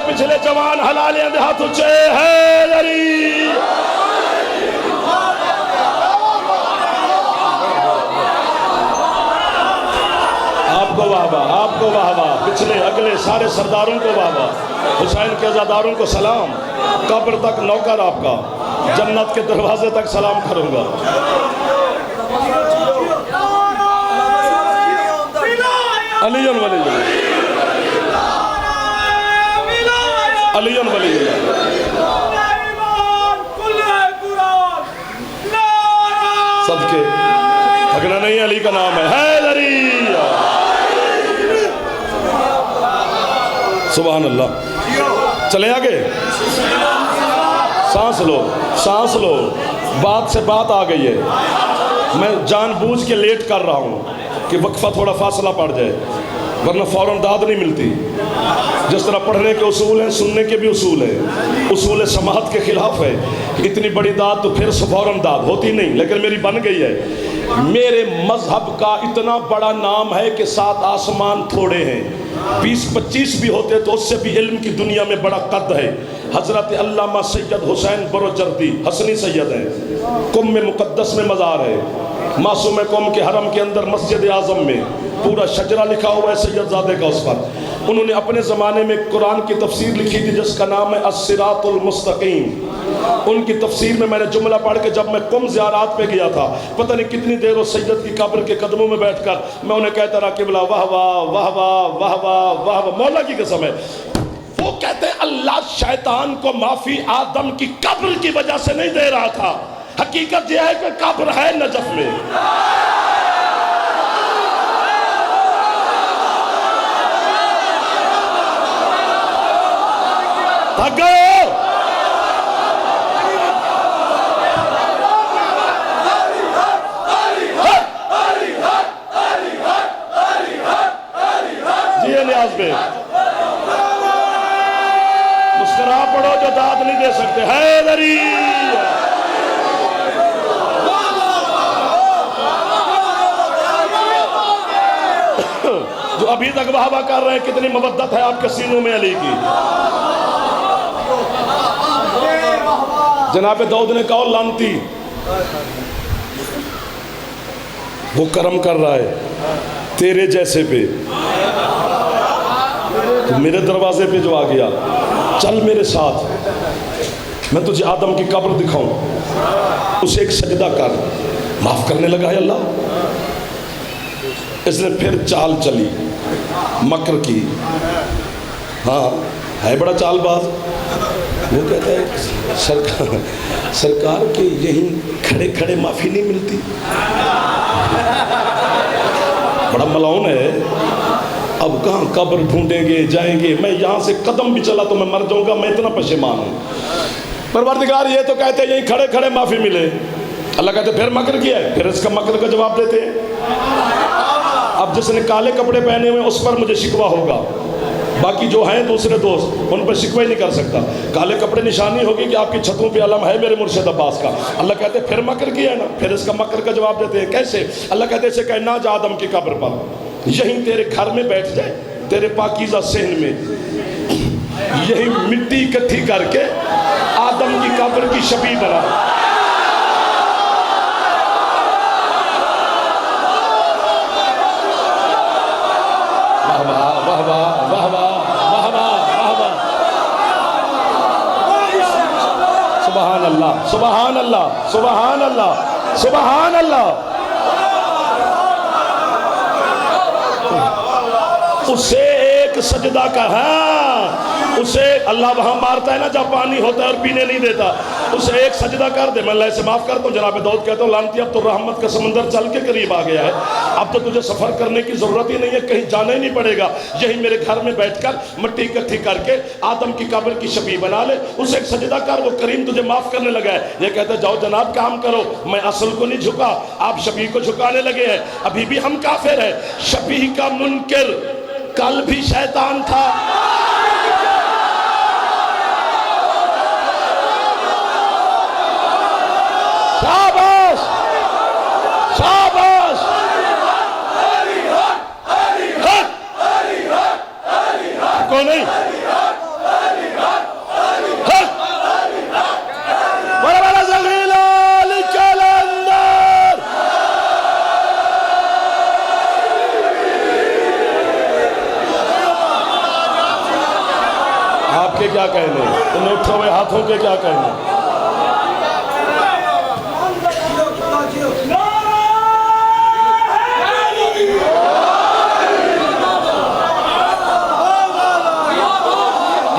پچھلے جوان حلالیں دے ہاتھ اچھے حیدری. آپ کو واہ واہ, آپ کو واہ واہ, پچھلے اگلے سارے سرداروں کو واہ واہ, حسین کے عزاداروں کو سلام. قبر تک نوکر آپ کا, جنت کے دروازے تک سلام کروں گا. علی ولی علی ولی صدقے تھکنا نہیں, علی کا نام ہے حیدری. سبحان اللہ. چلے آگے, سانس لو سانس لو, بات سے بات آ گئی ہے. میں جان بوجھ کے لیٹ کر رہا ہوں کہ وقفہ تھوڑا فاصلہ پڑ جائے, ورنہ فوراً داد نہیں ملتی. جس طرح پڑھنے کے اصول ہیں, سننے کے بھی اصول ہیں. اصول سماعت کے خلاف ہے. اتنی بڑی داد تو پھر فوراً داد ہوتی نہیں, لیکن میری بن گئی ہے. میرے مذہب کا اتنا بڑا نام ہے کہ 7 آسمان تھوڑے ہیں, 20-25 بھی ہوتے تو اس سے بھی علم کی دنیا میں بڑا قد ہے. حضرت علامہ سید حسین بروجردی حسنی سید ہیں, قم میں مقدس میں مزار ہے. معصوم قوم کے حرم کے اندر مسجد اعظم میں پورا شجرہ لکھا ہوا ہے سید زادے کا اس پر. انہوں نے اپنے زمانے میں قرآن کی تفسیر لکھی تھی جس کا نام ہے الصراط المستقیم. ان کی تفسیر میں نے جملہ پڑھ کے جب میں قم زیارات پہ گیا تھا, پتہ نہیں کتنی دیر اس سید کی قبر کے قدموں میں بیٹھ کر میں انہیں کہتا رہا قبلہ واہ واہ واہ واہ واہ واہ واہ واہ. مولا کی قسم ہے, وہ کہتے ہیں اللہ شیطان کو معافی آدم کی قبر کی وجہ سے نہیں دے رہا تھا. حقیقت یہ ہے کہ قبر ہے نجف میں. جی نیاز بے مسکرا پڑھو جو داد نہیں دے سکتے. حیدری جو ابھی تک واہ واہ کر رہے ہیں, کتنی مودت ہے آپ کے سینوں میں علی کی. جناب داؤد نے کہا لانتی, وہ کرم کر رہا ہے تیرے جیسے پہ, تو میرے دروازے پہ جو آ گیا, چل میرے ساتھ, میں تجھے آدم کی قبر دکھاؤں, اسے ایک سجدہ کر. معاف کرنے لگا ہے اللہ. اس نے پھر چال چلی, مکر کی. ہاں ہے بڑا چال باز. وہ کہتا ہے سرکار کے یہیں کھڑے کھڑے معافی نہیں ملتی. بڑا ملعون ہے. اب کہاں قبر ڈھونڈیں گے, جائیں گے. میں یہاں سے قدم بھی چلا تو میں مر جاؤں گا, میں اتنا پشیمان ہوں. پروردگار یہ تو کہتے ہیں یہیں کھڑے کھڑے معافی ملے. اللہ کہتے پھر مکر کیا ہے, پھر اس کا مکر کا جواب دیتے ہیں. اب جس نے کالے کپڑے پہنے ہوئے اس پر مجھے شکوہ ہوگا, باقی جو ہیں دوسرے دوست ان پر شکوہ ہی نہیں کر سکتا. کالے کپڑے نشانی ہوگی کہ آپ کی چھتوں پہ علم ہے میرے مرشد عباس کا. اللہ کہتے ہیں پھر مکر کیا ہے نا, پھر اس کا مکر کا جواب دیتے ہیں. کیسے؟ اللہ کہتے ہیں اسے کہنا جا آدم کی قبر پر, یہیں تیرے گھر میں بیٹھ جائے, تیرے پاکیزہ صحن میں, یہی مٹی اکٹھی کر کے آدم کی قبر کی شبیہ بنا. سبحان اللہ سبحان اللہ سبحان اللہ سبحان اللہ. اسے ایک سجدہ کا ہے، اسے اللہ وہاں مارتا ہے نا جب پانی ہوتا ہے اور پینے نہیں دیتا، اسے ایک سجدہ کر دے، میں اللہ سے معاف کرتا ہوں۔ جناب داؤد کہتا ہوں لعنتی اب تو رحمت کا سمندر چل کے قریب آ گیا ہے، اب تو تجھے سفر کرنے کی ضرورت ہی نہیں ہے، کہیں جانا ہی نہیں پڑے گا، یہی میرے گھر میں بیٹھ کر مٹی اکٹھی کر کے آدم کی قبر کی شبیہ بنا لے، اسے ایک سجدہ کر، وہ کریم تجھے معاف کرنے لگا ہے۔ یہ کہتا ہے جاؤ جناب کام کرو، میں اصل کو نہیں جھکا، آپ شبیہ کو جھکانے لگے ہیں، ابھی بھی ہم کافر ہیں۔ شبیہ کا منکر کل بھی شیطان تھا، شاباش شاباش، کو نہیں بڑا زلیلا لکل اندر۔ آپ کے کیا کہنے، ان اٹھے ہوئے ہاتھوں کے کیا کہنے؟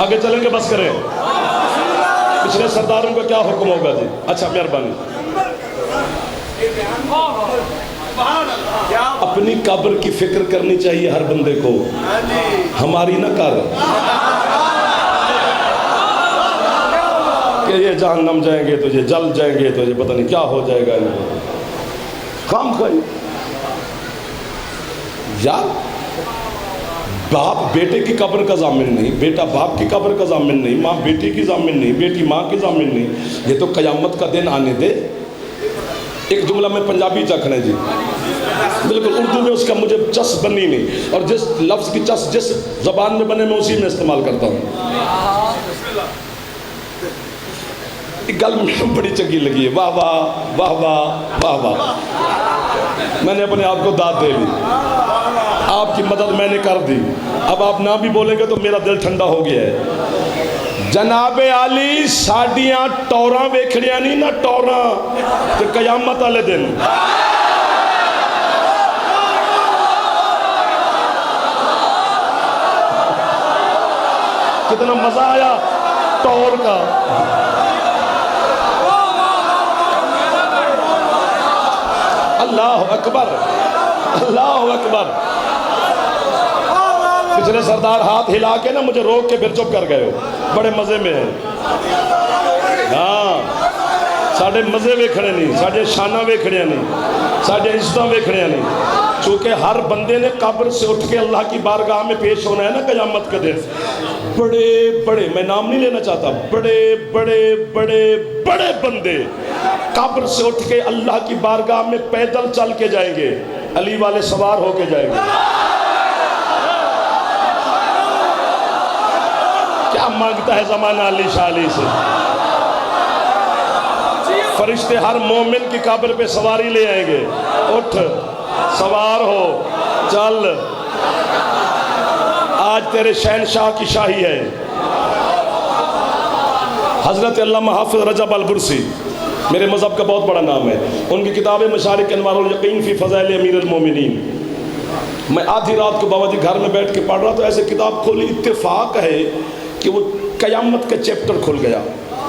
آگے چلیں گے، بس کریں، پچھلے سرداروں کا کیا حکم ہوگا جی؟ اچھا مہربانی، اپنی قبر کی فکر کرنی چاہیے ہر بندے کو، ہماری نہ کر کہ یہ جہنم جائیں گے تو یہ جل جائیں گے تو یہ پتہ نہیں کیا ہو جائے گا، کام کھائی یار، باپ بیٹے کی قبر کا ضامن نہیں، بیٹا باپ کی قبر کا ضامن نہیں، ماں بیٹی کی ضامن نہیں، بیٹی ماں کی ضامن نہیں، یہ تو قیامت کا دن آنے دے۔ ایک جملہ میں پنجابی چکھنے جی، بالکل اردو میں اس کا مجھے چس بنی نہیں، اور جس لفظ کی چس جس زبان میں بنے میں اسی میں استعمال کرتا ہوں۔ ایک گل میں بڑی چنگی لگی ہے، واہ واہ واہ واہ واہ واہ، میں نے اپنے آپ کو داد دے لی، آپ کی مدد میں نے کر دی، اب آپ نہ بھی بولیں گے تو میرا دل ٹھنڈا ہو گیا ہے۔ جناب علی ساڈیاں ٹوراں ویکھڑیاں نہیں نہ ٹوراں تے قیامت والے دن، کتنا مزہ آیا ٹور کا۔ اللہ اکبر اللہ اکبر۔ پچھلے سردار ہاتھ ہلا کے نا مجھے روک کے پھر چپ کر گئے ہو، بڑے مزے میں ہیں۔ ہاں ساڑھے مزے ویکھنے نہیں، ساڑھے شانہ ویکھنے نہیں، ساڑھے عزتہ ویکھنے نہیں، چونکہ ہر بندے نے قبر سے اٹھ کے اللہ کی بارگاہ میں پیش ہونا ہے نا قیامت کے دن۔ بڑے بڑے، میں نام نہیں لینا چاہتا، بڑے بڑے بڑے بڑے بندے قبر سے اٹھ کے اللہ کی بارگاہ میں پیدل چل کے جائیں گے، علی والے سوار ہو کے جائیں گے۔ کیا مانگتا ہے زمانہ علی شاہ علی سے؟ فرشتے ہر مومن کی قبر پہ سواری لے آئیں گے، اٹھ سوار ہو چل، آج تیرے شہنشاہ کی شاہی ہے۔ حضرت علامہ حافظ رجب البرسی میرے مذہب کا بہت بڑا نام ہے، ان کی کتاب مشارق انوار الیقین فی فضائل امیر المومنین، میں آدھی رات کو بابا جی گھر میں بیٹھ کے پڑھ رہا تو ایسے کتاب کھولی، اتفاق ہے کہ وہ قیامت کا چیپٹر کھل گیا،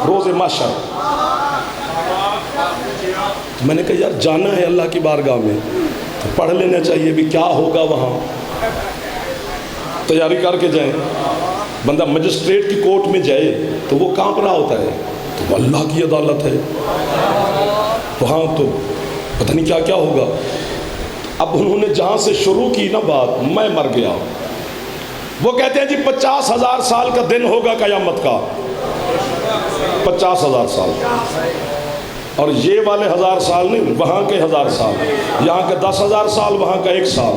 روز محشر۔ میں نے کہا یار جانا ہے اللہ کی بارگاہ میں تو پڑھ لینا چاہیے بھی کیا ہوگا وہاں، تیاری کر کے جائیں۔ بندہ مجسٹریٹ کی کورٹ میں جائے تو وہ کانپ رہا ہوتا ہے، تو وہ اللہ کی عدالت ہے، وہاں تو پتہ نہیں کیا کیا ہوگا۔ اب انہوں نے جہاں سے شروع کی نا بات، میں مر گیا۔ وہ کہتے ہیں جی 50,000 سال کا دن ہوگا قیامت کا، 50,000 سال، اور یہ والے 1000 سال نہیں، وہاں کے 1000 سال، یہاں کے 10,000 سال، وہاں کا 1 سال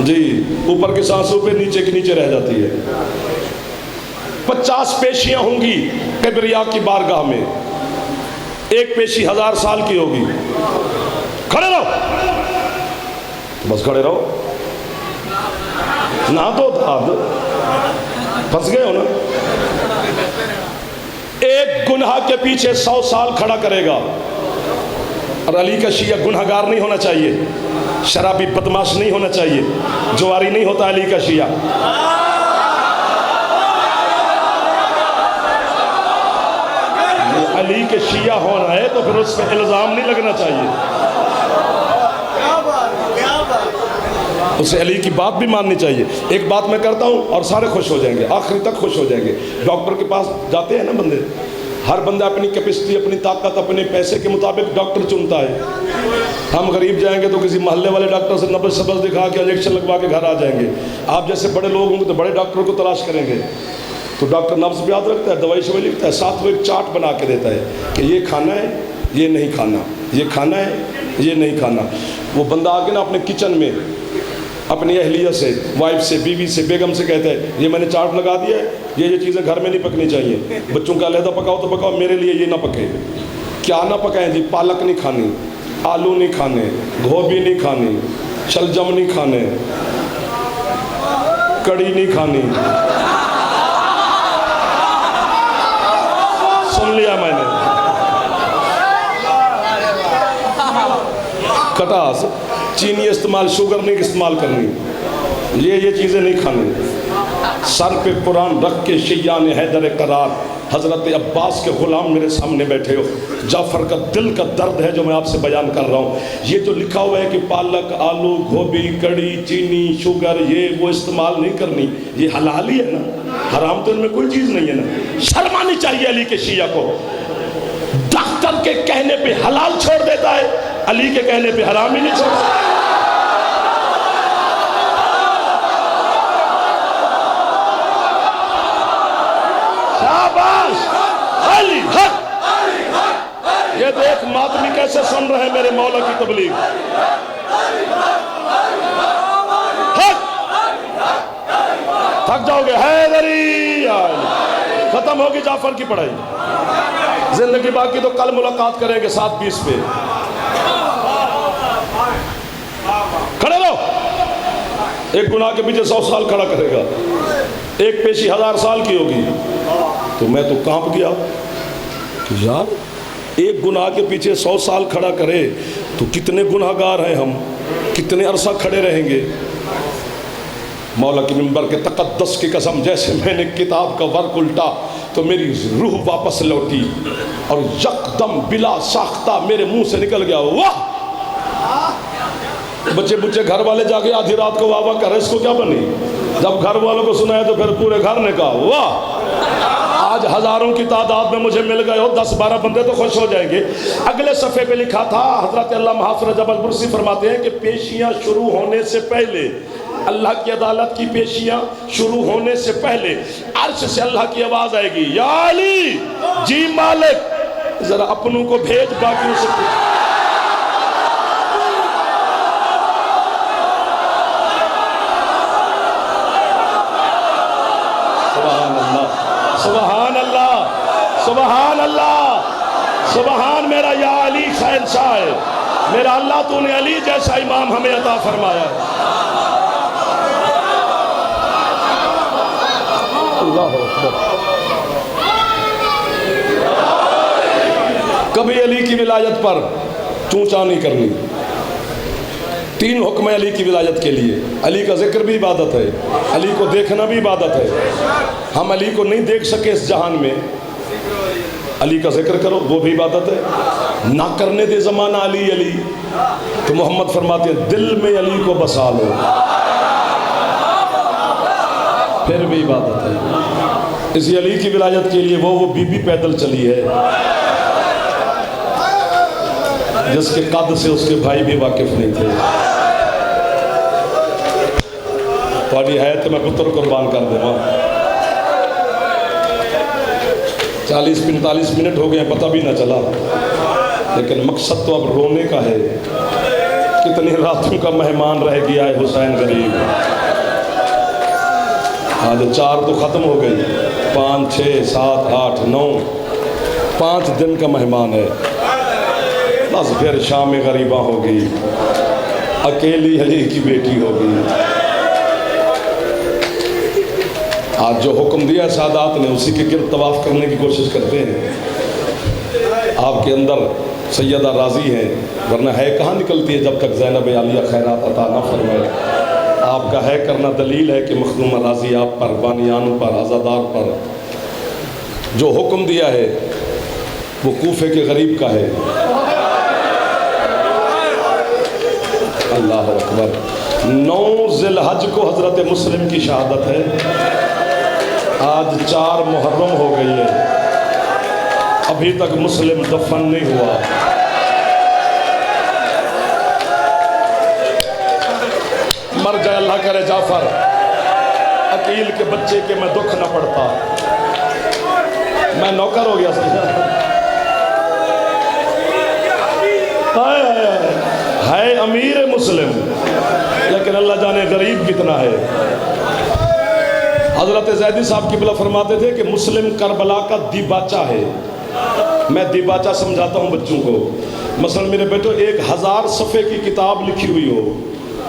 جی، اوپر کے سانسوں پہ نیچے کے نیچے رہ جاتی ہے۔ 50 پیشیاں ہوں گی کبریا کی بارگاہ میں، ایک پیشی 1000 سال کی ہوگی۔ کھڑے رہو، بس کھڑے رہو، نہ دو دھاد، پھنس گئے ہو نا۔ ایک گناہ کے پیچھے 100 سال کھڑا کرے گا، اور علی کا شیعہ گنہگار نہیں ہونا چاہیے، شرابی بدماش نہیں ہونا چاہیے، جواری نہیں ہوتا علی کا شیعہ۔ یہ علی کے شیعہ ہونا ہے تو پھر اس پہ الزام نہیں لگنا چاہیے، اسے علی کی بات بھی ماننی چاہیے۔ ایک بات میں کرتا ہوں اور سارے خوش ہو جائیں گے، آخری تک خوش ہو جائیں گے۔ ڈاکٹر کے پاس جاتے ہیں نا بندے، ہر بندہ اپنی کیپیسٹی، اپنی طاقت، اپنے پیسے کے مطابق ڈاکٹر چنتا ہے۔ ہم غریب جائیں گے تو کسی محلے والے ڈاکٹر سے نبض سبض دکھا کے انجیکشن لگوا کے گھر آ جائیں گے۔ آپ جیسے بڑے لوگ ہوں گے تو بڑے ڈاکٹر کو تلاش کریں گے، تو ڈاکٹر نبض بھی یاد رکھتا ہے، دوائی شوائی لکھتا ہے، ساتھ وہ ایک چارٹ بنا کے دیتا ہے کہ یہ کھانا ہے، یہ نہیں کھانا، یہ کھانا ہے، یہ نہیں کھانا۔ وہ بندہ آگے نا اپنے کچن میں اپنی اہلیہ سے، وائف سے، بیوی سے، بیگم سے کہتا ہے یہ میں نے چارٹ لگا دیا ہے، یہ چیزیں گھر میں نہیں پکنی چاہیے، بچوں کا علیحدہ پکاؤ تو پکاؤ، میرے لیے یہ نہ پکے۔ کیا نہ پکائیں جی؟ پالک نہیں کھانی، آلو نہیں کھانے، گوبھی نہیں کھانی، شلجم نہیں کھانے، کڑی نہیں کھانی۔ سن لیا میں نے، کٹاس، چینی استعمال، شوگر نہیں استعمال کرنی، یہ چیزیں نہیں کھانی۔ سر پہ قرآن رکھ کے شیعان حیدر قرار حضرت عباس کے غلام میرے سامنے بیٹھے ہو، جعفر کا دل کا درد ہے جو میں آپ سے بیان کر رہا ہوں۔ یہ جو لکھا ہوا ہے کہ پالک، آلو، گوبھی، کڑی، چینی، شوگر، یہ وہ استعمال نہیں کرنی، یہ حلال ہی ہے نا، حرام تو ان میں کوئی چیز نہیں ہے نا۔ شرم آنی چاہیے علی کے شیعہ کو، ڈاکٹر کے کہنے پہ حلال چھوڑ دیتا ہے، علی کے کہنے پہ حرام ہی نہیں چھوڑتا۔ شاباش علی حق۔ یہ دیکھ ماتمی کیسے سن رہے ہیں میرے مولا کی تبلیغ۔ حق۔ تھک جاؤ گے، حیدری ختم ہوگی جعفر کی پڑھائی، زندگی باقی تو کل ملاقات کریں گے 7:20 پہ۔ کھڑے رہو۔ ایک گناہ کے پیچھے 100 سال کھڑا کرے گا، ایک پیشی 1000 سال کی ہوگی۔ تو میں تو کانپ گیا کہ یار ایک گناہ کے پیچھے 100 سال کھڑا کرے تو کتنے گناہگار ہیں ہم، کتنے عرصہ کھڑے رہیں گے۔ مولا کے منبر کے تقدس کی قسم، جیسے میں نے کتاب کا ورق الٹا تو میری روح واپس لوٹی اور یکدم بلا ساختہ میرے منہ سے نکل گیا واہ۔ بچے بچے گھر والے جا کے آدھی رات کو واہ واہ کر، اس کو کیا بنی؟ جب گھر والوں کو سنا ہے تو پھر پورے گھر نے کہا واہ۔ آج ہزاروں کی تعداد میں مجھے مل گئے ہو، 10-12 بندے تو خوش ہو جائیں گے۔ اگلے صفحے پہ لکھا تھا، حضرت علامہ حافظ جبل برسی فرماتے ہیں کہ پیشیاں شروع ہونے سے پہلے، اللہ کی عدالت کی پیشیاں شروع ہونے سے پہلے عرش سے اللہ کی آواز آئے گی، یا علی جی مالک، ذرا اپنوں کو بھیج باقیوں سے پوچھ۔ سبحان اللہ، سبحان اللہ، سبحان میرا یا علی شہنشاہ ہے، میرا اللہ تو نے علی جیسا امام ہمیں عطا فرمایا ہے۔ اللہ اکبر۔ کبھی علی کی ولایت پر چونچا نہیں کرنی۔ 3 حکم علی کی ولایت کے لیے۔ علی کا ذکر بھی عبادت ہے، علی کو دیکھنا بھی عبادت ہے۔ ہم علی کو نہیں دیکھ سکے اس جہان میں، علی کا ذکر کرو وہ بھی عبادت ہے۔ نہ کرنے دے زمانہ علی علی تو محمد فرماتے ہیں دل میں علی کو بسا لو، پھر بھی عبادت ہے۔ اسی علی کی ولایت کے لیے وہ بی بی پیدل چلی ہے جس کے قد سے اس کے بھائی بھی واقف نہیں تھے۔ تھوڑی ہے تو میں پتر قربان کر دوں۔ 40-45 منٹ ہو گئے پتہ بھی نہ چلا، لیکن مقصد تو اب رونے کا ہے۔ کتنی راتوں کا مہمان رہ گیا ہے حسین غریب۔ آج 4 تو ختم ہو گئی، 5 6 7 8 9 5 دن کا مہمان ہے۔ بس پھر شام غریبہ ہوگی، اکیلی علی کی بیٹی ہوگی۔ آج جو حکم دیا سادات نے اسی کے گرد طواف کرنے کی کوشش کرتے ہیں۔ آپ کے اندر سیدہ راضی ہیں، ورنہ ہے کہاں نکلتی ہے جب تک زینب عالیہ خیرات عطا نہ فرمائے۔ آپ کا ہے کرنا دلیل ہے کہ مخدومہ راضی آپ پر، بانیانوں پر، عزادار پر جو حکم دیا ہے وہ کوفے کے غریب کا ہے۔ اللہ اکبر۔ 9 ذی الحج کو حضرت مسلم کی شہادت ہے، آج 4 محرم ہو گئی ہے، ابھی تک مسلم دفن نہیں ہوا۔ مر جائے اللہ کرے جعفر، عقیل کے بچے کے میں دکھ نہ پڑتا، میں نوکر ہو گیا سمجھا۔ ہے امیر مسلم لیکن اللہ جانے غریب کتنا ہے۔ حضرت زیدی صاحب قبلہ فرماتے تھے کہ مسلم کربلا کا دیباچہ ہے۔ میں دیباچہ سمجھاتا ہوں بچوں کو، مثلا میرے بیٹو 1000 صفحے کی کتاب لکھی ہوئی ہو،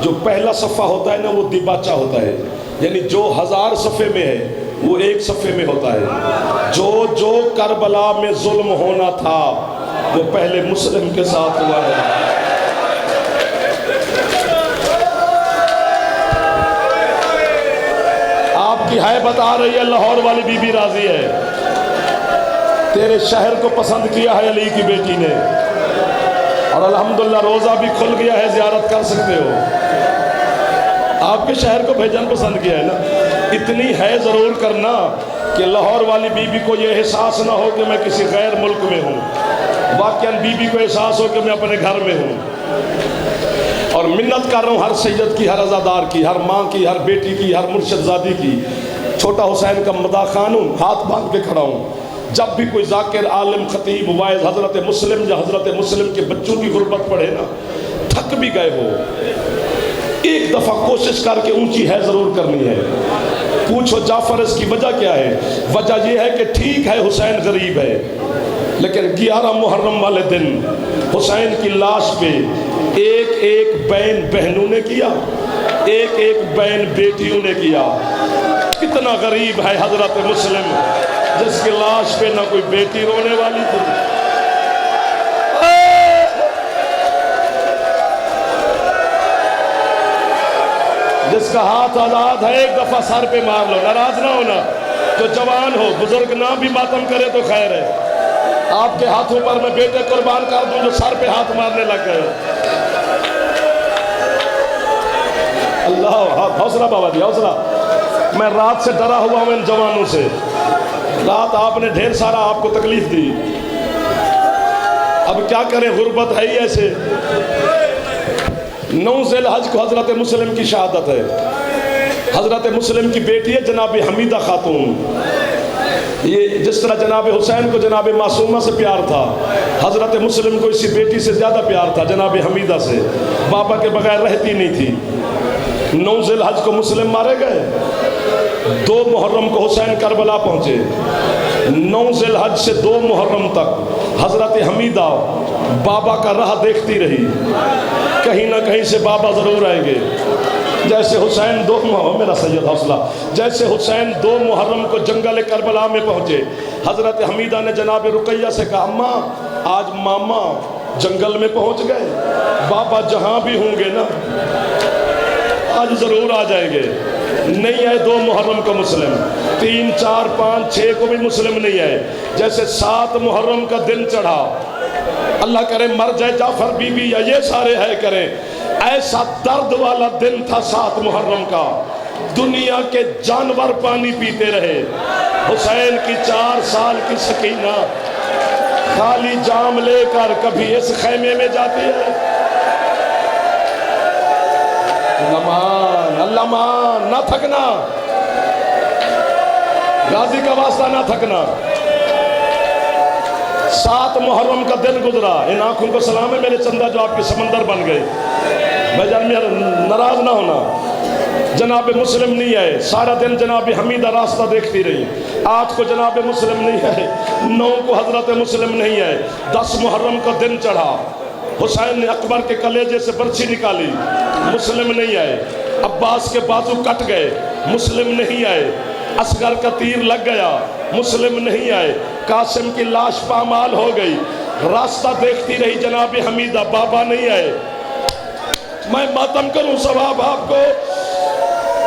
جو پہلا صفحہ ہوتا ہے نا وہ دیباچہ ہوتا ہے، یعنی جو 1000 صفحے میں ہے وہ 1 صفحے میں ہوتا ہے۔ جو کربلا میں ظلم ہونا تھا وہ پہلے مسلم کے ساتھ ہوا ہے۔ آپ کی ہیبت آ رہی ہے، لاہور والی بی بی راضی ہے، تیرے شہر کو پسند کیا ہے علی کی بیٹی نے، اور الحمدللہ روزہ بھی کھل گیا ہے، زیارت کر سکتے ہو۔ آپ کے شہر کو بھیجن پسند کیا ہے نا، اتنی ہے ضرور کرنا کہ لاہور والی بی بی کو یہ احساس نہ ہو کہ میں کسی غیر ملک میں ہوں، واقعاً بی بی کو احساس ہو کہ میں اپنے گھر میں ہوں۔ اور منت کر رہا ہوں ہر سید کی، ہر عزادار کی، ہر ماں کی، ہر بیٹی کی، ہر مرشد زادی کی۔ چھوٹا حسین کا مداخان ہوں، ہاتھ باندھ کے کھڑا ہوں، جب بھی کوئی ذاکر، عالم، خطیب، واعظ حضرت مسلم یا حضرت مسلم کے بچوں کی غربت پڑھے نا، تھک بھی گئے ہو، ایک دفعہ کوشش کر کے اونچی ہے ضرور کرنی ہے۔ پوچھو جعفر اس کی وجہ کیا ہے؟ وجہ یہ ہے کہ ٹھیک ہے حسین غریب ہے، لیکن 11 محرم والے دن حسین کی لاش پہ ایک ایک بین بہنوں نے کیا، ایک ایک بین بیٹیوں نے کیا۔ کتنا غریب ہے حضرت مسلم جس کی لاش پہ نہ کوئی بیٹی رونے والی تھی، جس کا ہاتھ آزاد ہے ایک دفعہ سر پہ مار لو، ناراض نہ ہونا۔ جو جوان ہو، بزرگ نہ بھی ماتم کرے تو خیر ہے۔ آپ کے ہاتھوں پر میں بیٹے قربان کر دوں جو سر پہ ہاتھ مارنے لگ گئے۔ اللہ، حوصلہ بابا جی، حوصلہ۔ میں رات سے ڈرا ہوا ہوں ان جوانوں سے، رات آپ نے ڈھیر سارا آپ کو تکلیف دی، اب کیا کریں، غربت ہے ہی ایسے۔ 9 ذی الحج کو حضرت مسلم کی شہادت ہے، حضرت مسلم کی بیٹی ہے جناب حمیدہ خاتون۔ یہ جس طرح جناب حسین کو جناب معصومہ سے پیار تھا، حضرت مسلم کو اسی بیٹی سے زیادہ پیار تھا، جناب حمیدہ سے، بابا کے بغیر رہتی نہیں تھی۔ 9 ذی الحج کو مسلم مارے گئے، 2 محرم کو حسین کربلا پہنچے۔ 9 ذی الحج سے 2 محرم تک حضرت حمیدہ بابا کا راہ دیکھتی رہی، کہیں نہ کہیں سے بابا ضرور آئیں گے۔ جیسے حسین 2 محرم، میرا سید حوصلہ، جیسے حسین 2 محرم کو جنگل کربلا میں پہنچے، حضرت حمیدہ نے جناب رقیہ سے کہا اماں آج ماما جنگل میں پہنچ گئے، بابا جہاں بھی ہوں گے نا آج ضرور آ جائیں گے۔ نہیں آئے 2 محرم کو مسلم، 3، 4، 5، 6 کو بھی مسلم نہیں آئے۔ جیسے 7 محرم کا دن چڑھا، اللہ کرے مر جائے جعفر بی بی یا یہ سارے ہے کریں، ایسا درد والا دن تھا 7 محرم کا، دنیا کے جانور پانی پیتے رہے۔ حسین کی 4 سال کی سکینہ خالی جام لے کر کبھی اس خیمے میں جاتی ہے، اللہ مان، نہ تھکنا، غازی کا واسطہ نہ تھکنا۔ 7 محرم کا دن گزرا، ان آنکھوں کو سلام ہے میرے چندہ جو آپ کے سمندر بن گئے، بھائی جان میرا ناراض نہ ہونا۔ جناب مسلم نہیں آئے، سارا دن جناب حمیدہ راستہ دیکھتی رہی۔ 8 کو جناب مسلم نہیں آئے، 9 کو حضرت مسلم نہیں آئے، 10 محرم کا دن چڑھا، حسین نے اکبر کے کلیجے سے برچھی نکالی، مسلم نہیں آئے۔ عباس کے بازو کٹ گئے، مسلم نہیں آئے۔ اصغر کا تیر لگ گیا، مسلم نہیں آئے۔ قاسم کی لاش پامال ہو گئی، راستہ دیکھتی رہی جناب حمیدہ، بابا نہیں آئے۔ میں ماتم کروں ثواب آپ کو۔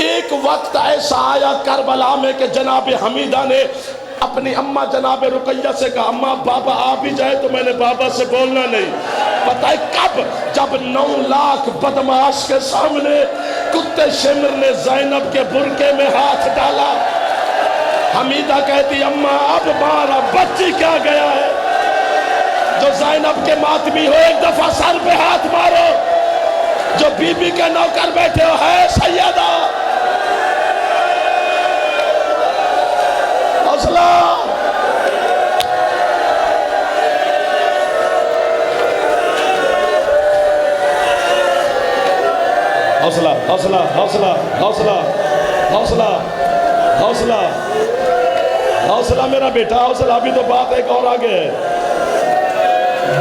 ایک وقت ایسا آیا کربلا میں کہ جناب حمیدہ نے اپنی اماں جناب رقیہ سے کہا اماں بابا آ بھی جائے تو میں نے بابا سے بولنا نہیں۔ پتہ ہے کب؟ جب 9 لاکھ بدماش کے سامنے کتے شمر نے زینب کے برقے میں ہاتھ ڈالا۔ حمیدہ کہتی اماں اب مارا بچی کیا گیا ہے، جو زینب کے ماتمی ہو ایک دفعہ سر پہ ہاتھ مارو، جو بی بی کے نوکر بیٹھے ہو ہے سیدہ حوصلہ۔ حوصلہ حوصلہ حوصلہ حوصلہ حوصلہ حوصلہ حوصلہ میرا بیٹا حوصلہ۔ ابھی تو بات ایک اور آگے ہے۔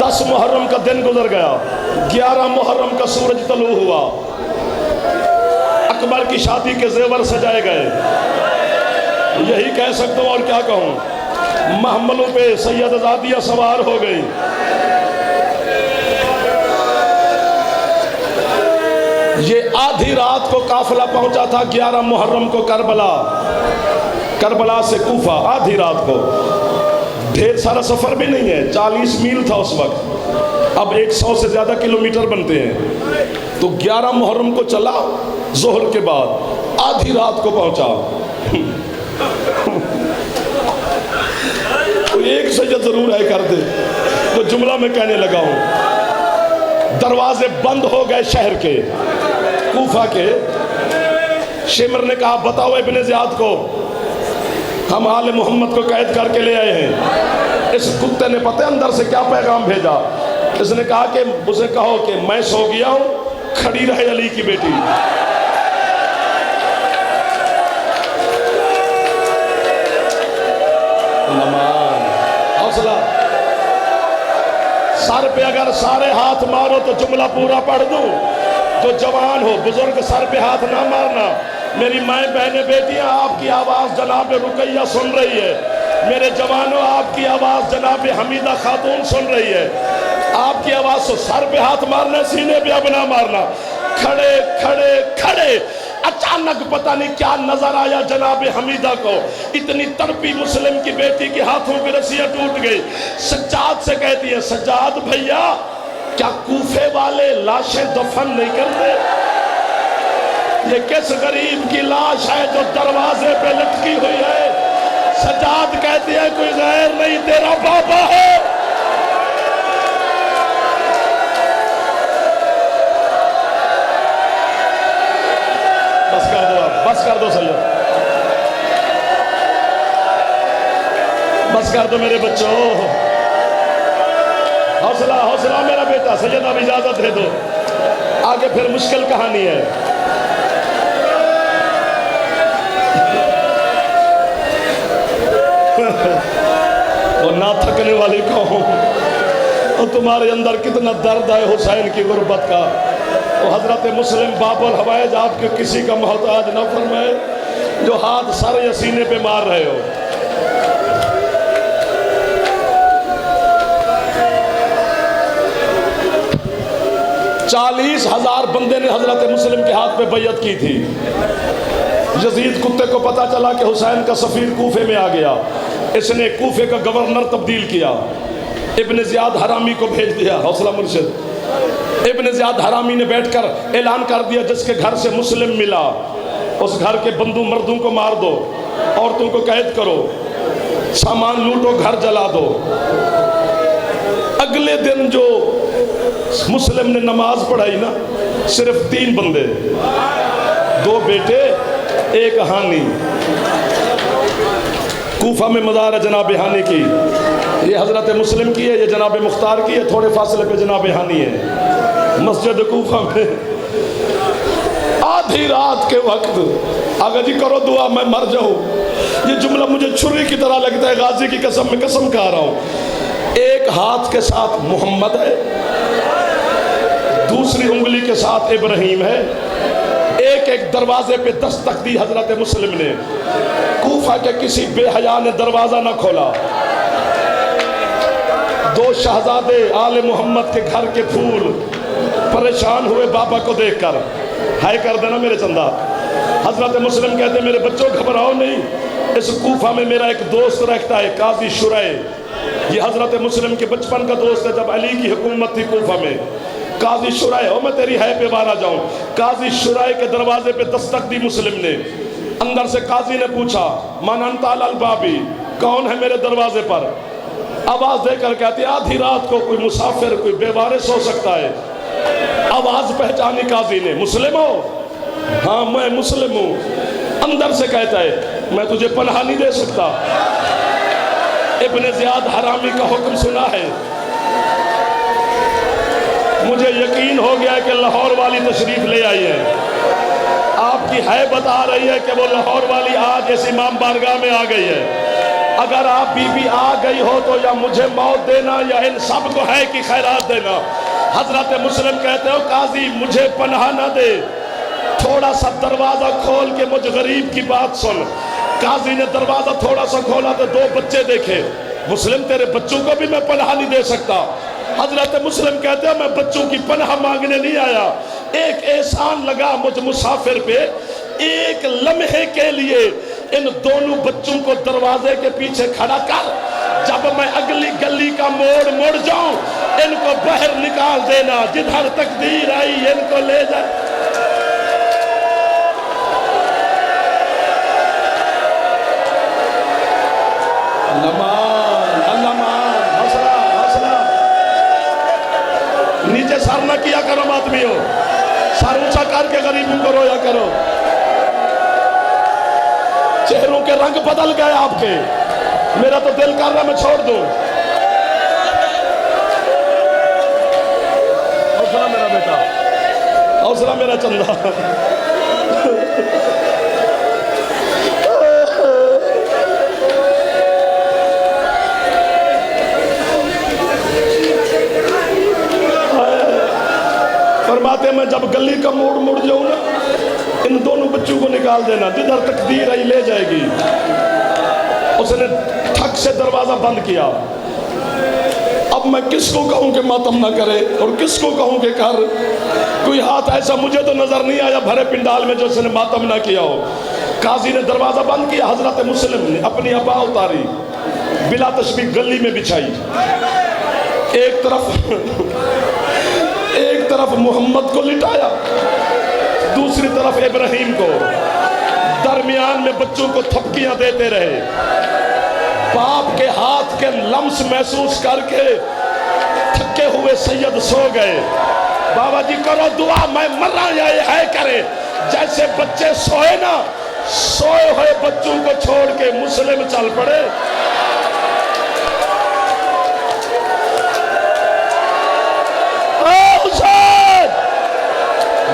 10 محرم کا دن گزر گیا، 11 محرم کا سورج طلوع ہوا، اکبر کی شادی کے زیور سجائے گئے۔ یہی کہہ سکتا ہوں اور کیا کہوں، محملوں پہ سید زادیہ سوار ہو گئی۔ یہ آدھی رات کو قافلہ پہنچا تھا 11 محرم کو کربلا سے کوفہ، آدھی رات کو۔ ڈھیر سارا سفر بھی نہیں ہے، 40 میل تھا اس وقت، اب 100 سے زیادہ کلومیٹر بنتے ہیں۔ تو 11 محرم کو چلا، ظہر کے بعد آدھی رات کو پہنچا۔ ایک سجد ضرور ہے کر دے، تو جملہ میں کہنے لگا ہوں۔ دروازے بند ہو گئے شہر کے، کوفہ کے۔ شمر نے کہا بتاؤ ابن زیاد کو، ہم آل محمد کو قید کر کے لے آئے ہیں۔ اس کتے نے پتہ اندر سے کیا پیغام بھیجا؟ اس نے کہا کہ اسے کہو کہ میں سو گیا ہوں، کھڑی رہے علی کی بیٹی۔ حوصلہ۔ سر پہ اگر سارے ہاتھ مارو تو جملہ پورا پڑھ دوں۔ جو جوان ہو بزرگ سر پہ ہاتھ نہ مارنا۔ میری مائیں بہنیں بیٹیاں آپ کی آواز جناب رقیہ سن رہی ہے، میرے جوانوں آپ کی آواز جناب حمیدہ خاتون سن رہی ہے۔ آپ کی آواز سے سر پہ ہاتھ مارنا، سینے پہ اب نہ مارنا۔ کھڑے کھڑے کھڑے، اچانک پتہ نہیں کیا نظر آیا جناب حمیدہ کو، اتنی تڑپی مسلم کی بیٹی کے ہاتھوں کی رسیاں ٹوٹ گئی۔ سجاد سے کہتی ہے سجاد بھیا کیا کوفے والے لاشیں دفن نہیں کرتے؟ یہ کس غریب کی لاش ہے جو دروازے پہ لٹکی ہوئی ہے؟ سجاد کہتی ہے کوئی غیر نہیں تیرا بابا ہے۔ بس کر دو اب، بس کر دو سید، بس کر دو میرے بچوں۔ حوصلہ حوصلہ میرا بیٹا۔ سید اب اجازت دے دو، آگے پھر مشکل کہانی ہے۔ وہ نہ تھکنے والی قوم، اور تمہارے اندر کتنا درد ہے حسین کی غربت کا۔ وہ حضرت مسلم باب الحوائج آپ کے کسی کا محتاج نہ فرمائے، جو ہاتھ سر یا سینے پہ مار رہے ہو۔ 40,000 بندے نے حضرت مسلم کے ہاتھ پہ بیعت کی تھی۔ یزید کتے کو پتا چلا کہ حسین کا سفیر کوفے میں آ گیا، اس نے کوفے کا گورنر تبدیل کیا، ابن زیاد حرامی کو بھیج دیا۔ حوصلہ مرشد۔ ابن زیاد حرامی نے بیٹھ کر اعلان کر دیا جس کے گھر سے مسلم ملا اس گھر کے بندوں مردوں کو مار دو، عورتوں کو قید کرو، سامان لوٹو، گھر جلا دو۔ اگلے دن جو مسلم نے نماز پڑھائی نا، صرف 3 بندے، 2 بیٹے 1 ہانی۔ کوفہ میں مزار ہے جناب ہانی کی، یہ حضرت مسلم کی ہے، یہ جناب مختار کی ہے، تھوڑے فاصلے پہ جناب ہانی ہے۔ مسجد کوفہ میں آدھی رات کے وقت آگا جی کرو دعا میں مر جاؤں۔ یہ جملہ مجھے چھری کی طرح لگتا ہے، غازی کی قسم میں قسم کھا رہا ہوں۔ ایک ہاتھ کے ساتھ محمد ہے، دوسری انگلی کے ساتھ ابراہیم ہے، ایک دروازے پہ دستک دی حضرت مسلم نے۔ کوفہ کے کسی بے حیا نے دروازہ نہ کھولا، دو شہزادے آل محمد کے گھر کے پھول پریشان ہوئے بابا کو دیکھ کر، ہائے کر دینا میرے چندہ۔ حضرت مسلم کہتے ہیں میرے بچوں گھبراؤ نہیں، اس کوفہ میں میرا ایک دوست رہتا ہے قاضی شرح، یہ حضرت مسلم کے بچپن کا دوست ہے جب علی کی حکومت تھی کوفہ میں۔ قاضی شرح، میں تیری ہے پہ بارہ جاؤں۔ قاضی شرح کے دروازے پہ دستک دی مسلم نے، اندر سے قاضی نے پوچھا من انت علی البابی، کون ہے میرے دروازے پر؟ آواز دے کر کہتی آدھی رات کو کوئی مسافر کوئی بے وارث ہو سکتا ہے۔ آواز پہچانی قاضی نے، مسلم ہو؟ ہاں میں مسلم ہوں۔ اندر سے کہتا ہے میں تجھے پناہ نہیں دے سکتا، ابن زیاد حرامی کا حکم سنا ہے، مجھے یقین ہو گیا کہ لاہور والی تشریف لے آئی ہے، آپ کی حیبت آ رہی ہے کہ وہ لاہور والی آج اس امام بارگاہ میں آ گئی ہے، اگر آپ بی بی آ گئی ہو تو یا مجھے موت دینا یا ان سب کو ہے کہ خیرات دینا۔ حضرت مسلم کہتے ہو قاضی مجھے پناہ نہ دے، تھوڑا سا دروازہ کھول کے مجھ غریب کی بات سن۔ قاضی نے دروازہ تھوڑا سا کھولا تو دو بچے دیکھے، مسلم تیرے بچوں کو بھی میں پناہ نہیں دے سکتا۔ حضرت مسلم کہتے ہیں میں بچوں کی پناہ مانگنے نہیں آیا، ایک احسان لگا مجھ مسافر پہ، ایک لمحے کے لیے ان دونوں بچوں کو دروازے کے پیچھے کھڑا کر، جب میں اگلی گلی کا موڑ مڑ جاؤں ان کو باہر نکال دینا، جدھر تقدیر آئی ان کو لے جائے۔ نیچے سر نہ کیا کرو ماتمیوں، سر اونچا کر کے غریبوں کو رویا کرو۔ چہروں کے رنگ بدل گئے آپ کے، میرا تو دل کر رہا میں چھوڑ دوں۔ حوصلہ میرا بیٹا، حوصلہ میرا چندہ۔ فرماتے میں جب گلی کا موڑ مڑ جاؤں نا ان دونوں بچوں کو نکال دینا، جدھر تقدیر آئی لے جائے گی۔ اس نے ٹھک سے دروازہ بند کیا۔ اب میں کس کو کہوں کہ ماتم نہ کرے اور کس کو کہوں کہ کر؟ کوئی ہاتھ ایسا مجھے تو نظر نہیں آیا بھرے پنڈال میں جو اس نے ماتم نہ کیا ہو۔ قاضی نے دروازہ بند کیا، حضرت مسلم نے اپنی عبا اتاری، بلا تشبیہ گلی میں بچھائی، ایک طرف محمد کو لٹایا، دوسری طرف ابراہیم کو، درمیان میں بچوں کو تھپکیاں دیتے رہے۔ باپ کے ہاتھ کے لمس محسوس کر کے تھکے ہوئے سید سو گئے۔ بابا جی کرو دعا میں مرا یا یہ ہے کرے، جیسے بچے سوئے نا، سوئے ہوئے بچوں کو چھوڑ کے مسلم چل پڑے۔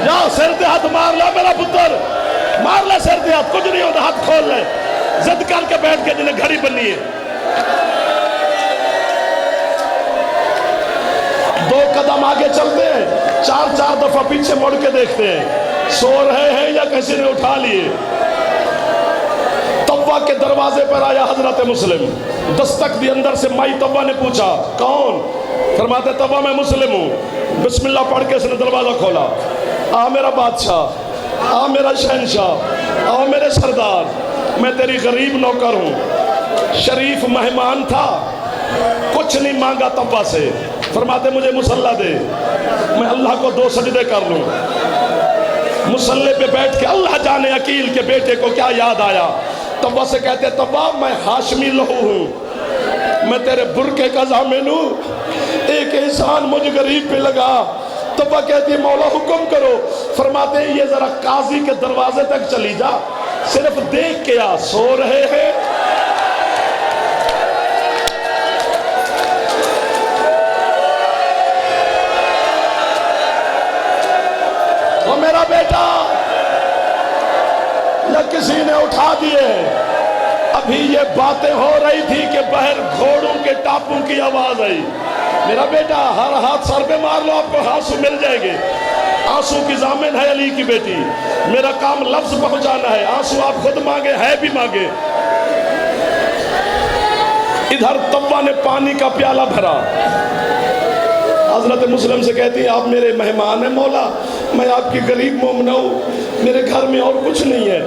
یا سر دے ہاتھ مار لے میرا پتر، مار لے سر دے ہاتھ، کچھ نہیں ہوتا، ہاتھ کھول لے، زد کر کے بیٹھ کے جنہیں گھڑی بنی ہے۔ دو قدم آگے چلتے ہیں، چار دفعہ پیچھے مڑ کے دیکھتے ہیں، سو رہے ہیں یا کسی نے اٹھا لیے۔ طوا کے دروازے پر آیا حضرت مسلم، دستک دی، اندر سے مائی طوا نے پوچھا کون؟ فرماتے طوا میں مسلم ہوں۔ بسم اللہ پڑھ کے اس نے دروازہ کھولا۔ آ میرا بادشاہ، آ میرا شہنشاہ، آ میرے سردار، میں تیری غریب نوکر ہوں، شریف مہمان تھا، کچھ نہیں مانگا طوا سے۔ فرماتے مجھے مصلی دے، میں اللہ کو 2 سجدے کر لوں۔ مصلی پہ بیٹھ کے اللہ جانے عقیل کے بیٹے کو کیا یاد آیا۔ طوا سے کہتے طوا میں ہاشمی لہو ہوں، میں تیرے برکے کا ضامن ہوں، ایک احسان مجھ غریب پہ لگا۔ طوا کہتی ہے مولا حکم کرو۔ فرماتے ہیں یہ ذرا قاضی کے دروازے تک چلی جا، صرف دیکھ کے آ، سو رہے ہیں۔ وہ میرا بیٹا یا کسی نے اٹھا دیے؟ ابھی یہ باتیں ہو رہی تھی کہ باہر گھوڑوں کے ٹاپوں کی آواز آئی۔ میرا بیٹا ہر ہاتھ سر پہ مار لو، آپ کو آنسو مل جائے گے۔ آنسو کی ضامن ہے علی کی بیٹی، میرا کام لفظ پہنچانا ہے، آنسو آپ خود مانگے ہے بھی مانگے۔ ادھر توا نے پانی کا پیالہ بھرا. حضرت مسلم سے کہتی ہیں آپ میرے مہمان ہیں مولا, میں آپ کی غریب مومنہ ہوں, میرے گھر میں اور کچھ نہیں ہے,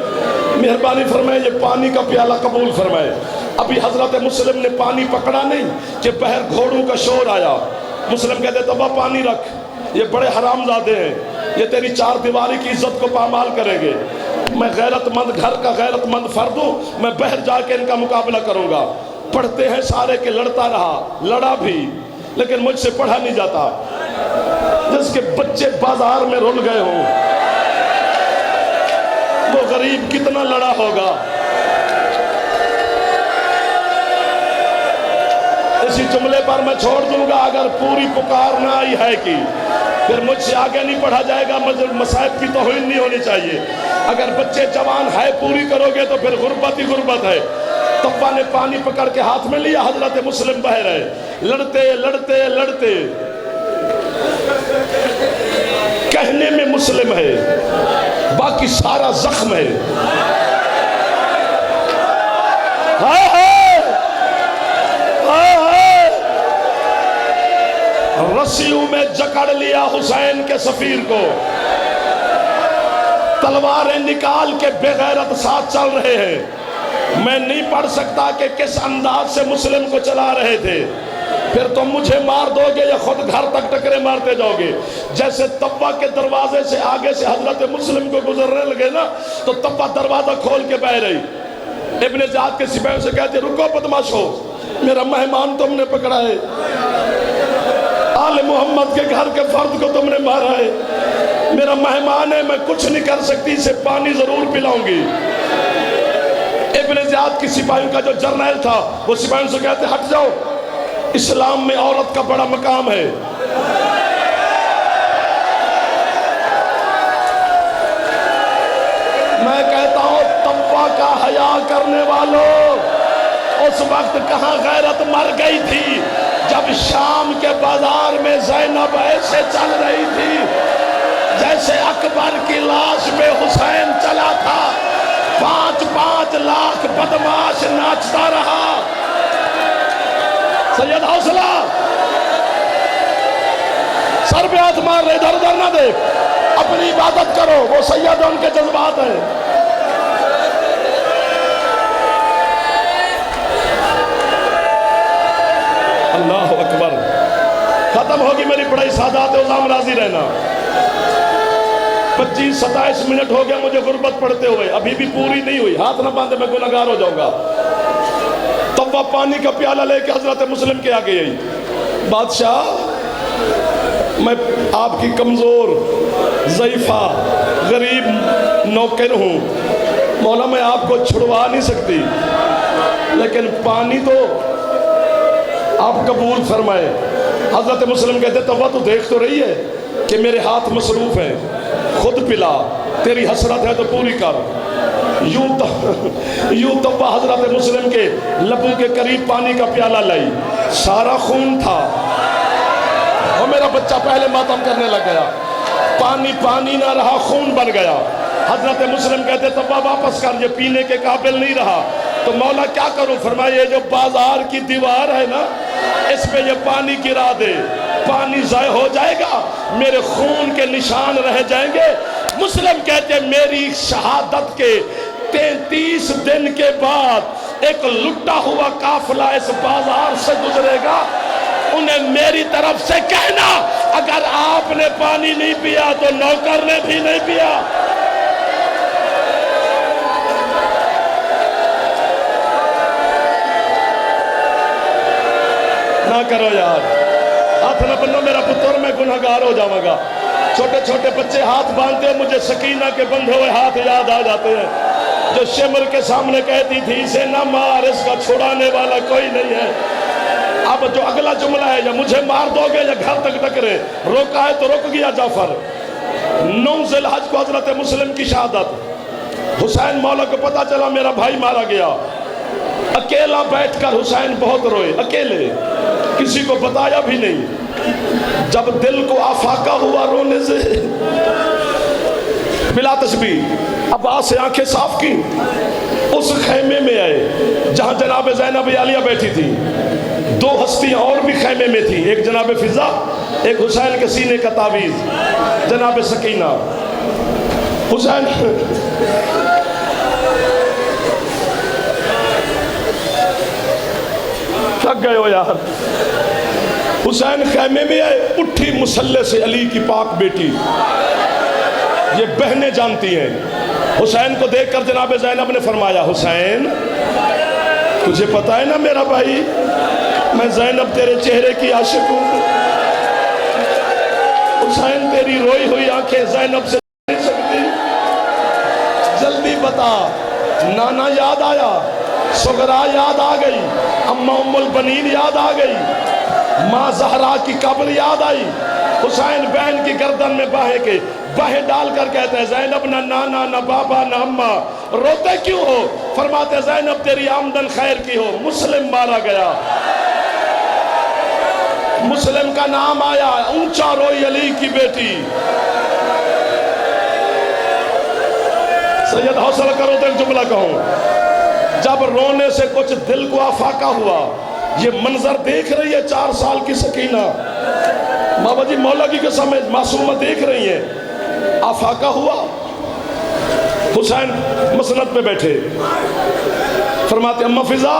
مہربانی فرمائے یہ پانی کا پیالہ قبول فرمائے. ابھی حضرت مسلم نے پانی پکڑا نہیں کہ باہر گھوڑوں کا شور آیا. مسلم کہتے تبا پانی رکھ, یہ بڑے حرام زادے ہیں, یہ تیری چار دیواری کی عزت کو پامال کریں گے. میں غیرت مند گھر کا غیرت مند فرد ہوں, میں باہر جا کے ان کا مقابلہ کروں گا. پڑھتے ہیں سارے کہ لڑتا رہا, لڑا بھی, لیکن مجھ سے پڑھا نہیں جاتا. جس کے بچے بازار میں رول گئے ہوں, وہ غریب کتنا لڑا ہوگا. اسی جملے پر میں چھوڑ دوں گا, اگر پوری پکار نہ آئی ہے کہ پھر مجھ سے آگے نہیں پڑھا جائے گا, مصائب کی توہین نہیں ہونی چاہیے. اگر بچے جوان ہے پوری کرو گے تو پھر غربت ہی غربت ہے. تبا نے پانی پکڑ کے ہاتھ میں لیا, حضرت مسلم بہ رہے, لڑتے لڑتے لڑتے. کہنے میں مسلم ہے, باقی سارا زخم ہے. رسیوں میں جکڑ لیا حسین کے سفیر کو, تلواریں نکال کے بے غیرت ساتھ چل رہے ہیں. میں نہیں پڑھ سکتا کہ کس انداز سے مسلم کو چلا رہے تھے. پھر تم مجھے مار دو گے یا خود گھر تک ٹکرے مارتے جاؤ گے. جیسے تبا کے دروازے سے آگے سے حضرت مسلم کو گزرنے لگے نا, تو تبا دروازہ کھول کے بہ رہی. ابن زیاد کے سپاہیوں سے کہتے رکو بدماشو, میرا مہمان تم نے پکڑا ہے, آل محمد کے گھر کے فرد کو تم نے مارا ہے, میرا مہمان ہے, میں کچھ نہیں کر سکتی, اسے پانی ضرور پلاؤں گی. ابن زیاد کی سپاہیوں کا جو جرنیل تھا وہ سپاہیوں سے کہتے ہٹ جاؤ, اسلام میں عورت کا بڑا مقام ہے. میں کہتا ہوں تبا کا حیا کرنے والوں, اس وقت کہاں غیرت مر گئی تھی جب شام کے بازار میں زینب ایسے چل رہی تھی جیسے اکبر کی لاش میں حسین چلا تھا. 5 لاکھ بدماش ناچتا رہا. سید حوصلہ, سر پہ ہاتھ مار رہے, ادھر ادھر نہ دیکھ, اپنی عبادت کرو, وہ سید ان کے جذبات ہیں. اللہ اکبر. ختم ہوگی میری پڑھائی, سادات عظام راضی رہنا. 25-27 منٹ ہو گیا مجھے غربت پڑھتے ہوئے, ابھی بھی پوری نہیں ہوئی. ہاتھ نہ باندھے, میں گنہگار ہو جاؤں گا. تب وہ پانی کا پیالہ لے کے حضرت مسلم کے آگے آئی. بادشاہ, میں آپ کی کمزور, ضعیفہ, غریب نوکر ہوں, مولا میں آپ کو چھڑوا نہیں سکتی, لیکن پانی تو آپ قبول فرمائے. حضرت مسلم کہتے تبا تو دیکھ تو رہی ہے کہ میرے ہاتھ مصروف ہیں, خود پلا, تیری حسرت ہے تو پوری کر. یوں تبا حضرت مسلم کے لبوں کے قریب پانی کا پیالہ لائی. سارا خون تھا, اور میرا بچہ پہلے ماتم کرنے لگ گیا. پانی نہ رہا, خون بن گیا. حضرت مسلم کہتے تبا واپس کر, یہ پینے کے قابل نہیں رہا. تو مولا کیا کروں؟ فرمایا یہ جو بازار کی دیوار ہے نا, اس پہ یہ پانی گرا دے, پانی ضائع ہو جائے گا, میرے خون کے نشان رہ جائیں گے. مسلم کہتے ہیں میری شہادت کے 33 دن کے بعد ایک لٹا ہوا قافلہ اس بازار سے گزرے گا, انہیں میری طرف سے کہنا اگر آپ نے پانی نہیں پیا تو نوکر نے بھی نہیں پیا. نہ کرو یار, ہاتھ نہ بنو میرا پتر, میں گنہگار ہو جاؤں گا. چھوٹے چھوٹے بچے ہاتھ باندھتے ہیں, مجھے سکینہ کے بندھے ہوئے ہاتھ یاد آ جاتے ہیں, جو شمر کے سامنے کہتی تھی اسے نہ مار, اس کا چھڑانے والا کوئی نہیں ہے. اب جو اگلا جملہ ہے, یا مجھے مار دو گے یا گھر تک ٹکرے. روکا ہے تو رک گیا جعفر. 9 ذی الحج کو حضرت مسلم کی شہادت. حسین مولا کو پتا چلا میرا بھائی مارا گیا. اکیلا بیٹھ کر حسین بہت روئے, اکیلے, کسی کو بتایا بھی نہیں. جب دل کو آفاقہ ہوا رونے سے, بلا تشبیہ عباس سے آنکھیں صاف کی, اس خیمے میں آئے جہاں جناب زینب عالیہ بیٹھی تھی. 2 ہستیاں اور بھی خیمے میں تھی، ایک جناب فضا، ایک حسین کے سینے کا تعویذ جناب سکینہ. حسین تھک گئے ہو یار. حسین خیمے میں آئے، اٹھی مسلح سے علی کی پاک بیٹی. یہ بہنیں جانتی ہیں. حسین کو دیکھ کر جناب زینب نے فرمایا حسین تجھے پتا ہے نا میرا بھائی میں زینب تیرے چہرے کی عاشق ہوں. حسین تیری روئی ہوئی آنکھیں زینب سے نہیں سکتی. جلدی بتا. نانا یاد آیا، سغرا یاد آ گئی، اماں ام البنین یاد آ گئی، ماں زہرا کی قبر یاد آئی. حسین بہن کی گردن میں باہیں ڈال کر کہتے ہیں زینب نہ نانا نہ بابا نہ اماں، روتے کیوں ہو؟ فرماتے زینب تیری آمدن خیر کی ہو. مسلم مارا گیا، مسلم کا نام آیا، اونچا روئی علی کی بیٹی. سید حوصلہ کرو تو ایک جملہ کہوں. جب رونے سے کچھ دل کو آفاقہ ہوا، یہ منظر دیکھ رہی ہے 4 سال کی سکینہ، بابا جی مولا کی قسم ہے معصومہ دیکھ رہی ہے، آفاقہ ہوا. حسین مسند پہ بیٹھے، فرماتے اماں فضا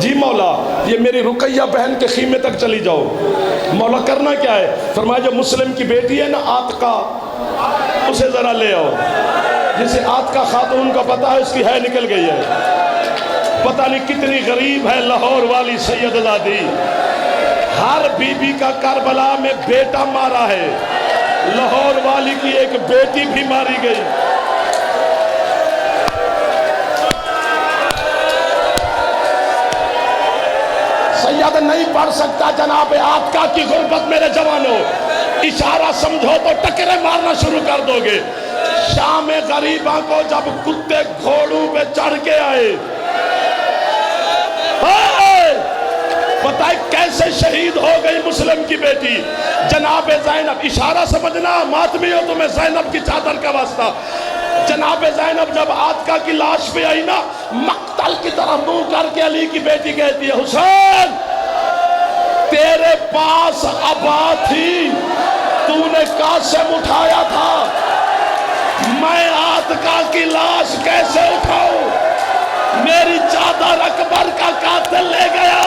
جی مولا یہ میری رقیہ بہن کے خیمے تک چلی جاؤ. مولا کرنا کیا ہے؟ فرمایا جو مسلم کی بیٹی ہے نا عاتقہ، اسے ذرا لے آؤ. جسے عاتقہ خاتون کا پتہ ہے اس کی ہے نکل گئی ہے. پتہ نہیں کتنی غریب ہے لاہور والی سید زادی. ہر بی بی کا کربلا میں بیٹا مارا ہے، لاہور والی کی ایک بیٹی بھی ماری گئی. سید نہیں پڑھ سکتا جناب عاتقہ کی غربت میرے جوانوں. اشارہ سمجھو تو ٹکرے مارنا شروع کر دو گے. شام غریباں کو جب کتے گھوڑوں پہ چڑھ کے آئے، پتہ ہے کیسے شہید ہو گئی مسلم کی بیٹی جناب زینب. اشارہ سمجھنا ماتمی ہو تمہیں زینب کی چادر کا واسطہ. جناب زینب جب عاتقہ کی لاش پہ آئی نا، مقتل کی طرف منہ کر کے علی کی بیٹی کہتی ہے حسین تیرے پاس عبا تھی، تو نے قاسم اٹھایا تھا، میں عاتقہ کی لاش کیسے اٹھاؤں؟ میری چادر اکبر کا قاتل لے گیا.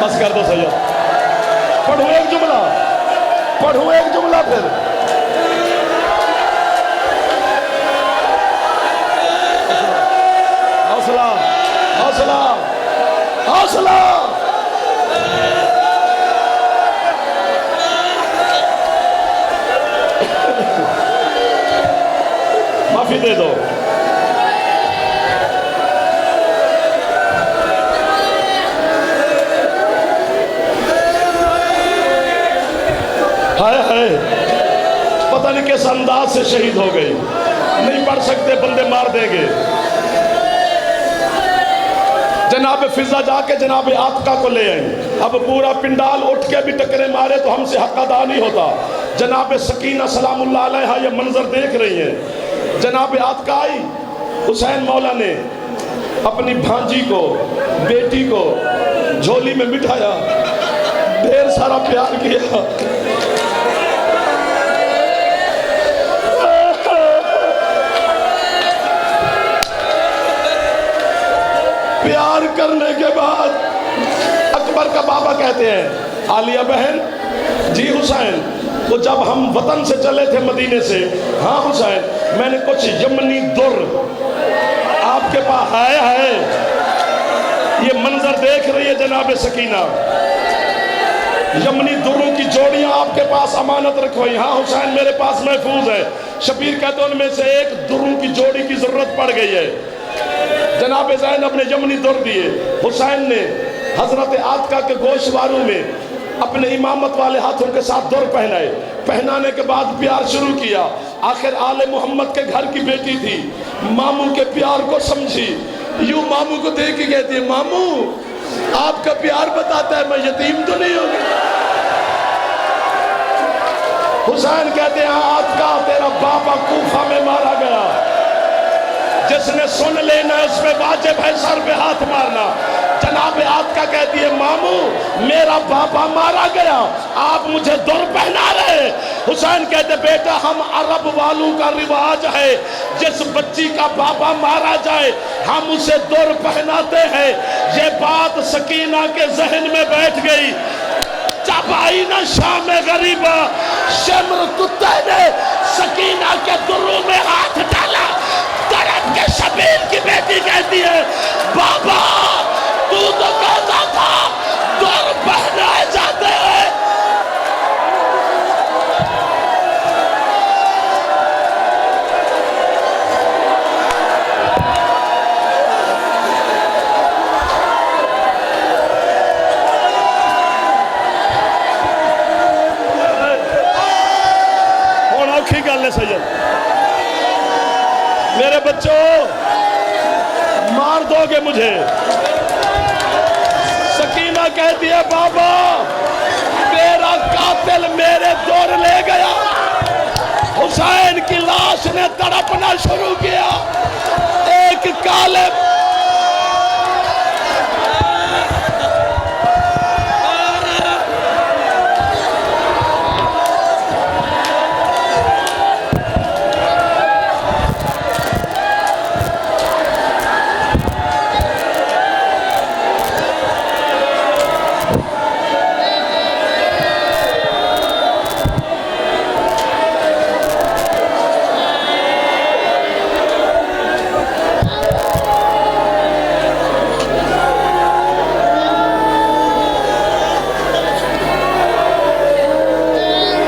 بس کر دو سید. پڑھوں ایک جملہ پھر. حوصلہ حوصلہ حوصلہ. معافی دے دو. پتہ نہیں کس انداز سے شہید ہو گئی. نہیں پڑھ سکتے بندے مار دیں گے. جناب فضا جا کے جناب عاتقہ کو لے آئیں. اب پورا پنڈال اٹھ کے بھی ٹکرے مارے تو ہم سے حق ادا نہیں ہوتا. جناب سکینہ سلام اللہ علیہا یہ منظر دیکھ رہی ہیں. جناب عاتقہ آئی، حسین مولا نے اپنی بھانجی کو بیٹی کو جھولی میں بٹھایا، ڈھیر سارا پیار کیا. پیار کرنے کے بعد اکبر کا بابا کہتے ہیں عالیہ بہن جی حسین تو جب ہم وطن سے چلے تھے مدینے سے، ہاں حسین میں نے کچھ یمنی در آپ کے پاس ہے. یہ منظر دیکھ رہی ہے جناب سکینہ، یمنی دروں کی جوڑیاں آپ کے پاس امانت رکھوئی. ہاں حسین میرے پاس محفوظ ہے. شبیر کہتے ہیں ان میں سے ایک دروں کی جوڑی کی ضرورت پڑ گئی ہے. جناب زینب نے یمنی در دیے. حسین نے حضرت عاتقہ کے گوشواروں میں اپنے امامت والے ہاتھوں کے ساتھ در پہنائے. پہنانے کے بعد پیار شروع کیا. آخر آل محمد کے گھر کی بیٹی تھی، ماموں کے پیار کو سمجھی. یوں ماموں کو دیکھ کے کہتی ہے ماموں آپ کا پیار بتاتا ہے میں یتیم تو نہیں ہوں گی. حسین کہتے ہیں آتکا تیرا بابا کوفہ میں مارا گیا، جس نے سن لینا اس میں واجب ہے سر پہ ہاتھ مارنا۔ جناب آتکا کہتی ہے ماموں میرا بابا مارا گیا، آپ مجھے در پہنا رہے۔ حسین کہتے بیٹا ہم عرب والوں کا رواج ہے جس بچی کا بابا مارا جائے ہم اسے در پہناتے ہیں۔ یہ بات سکینہ کے ذہن میں بیٹھ گئی۔ جب آئی نا شام غریبہ، شمر کتے نے سکینہ کے دروں میں ہاتھ ڈالا۔ تڑپ کے شبیر کی بیٹی کہتی ہے بابا تو کہتا تھا در پہنائے جاتے ہیں۔ گل ہے سید میرے بچوں مار دو گے مجھے۔ سکینہ کہتی ہے بابا میرا قاتل میرے دور لے گیا۔ حسین کی لاش نے تڑپنا شروع کیا۔ ایک کالے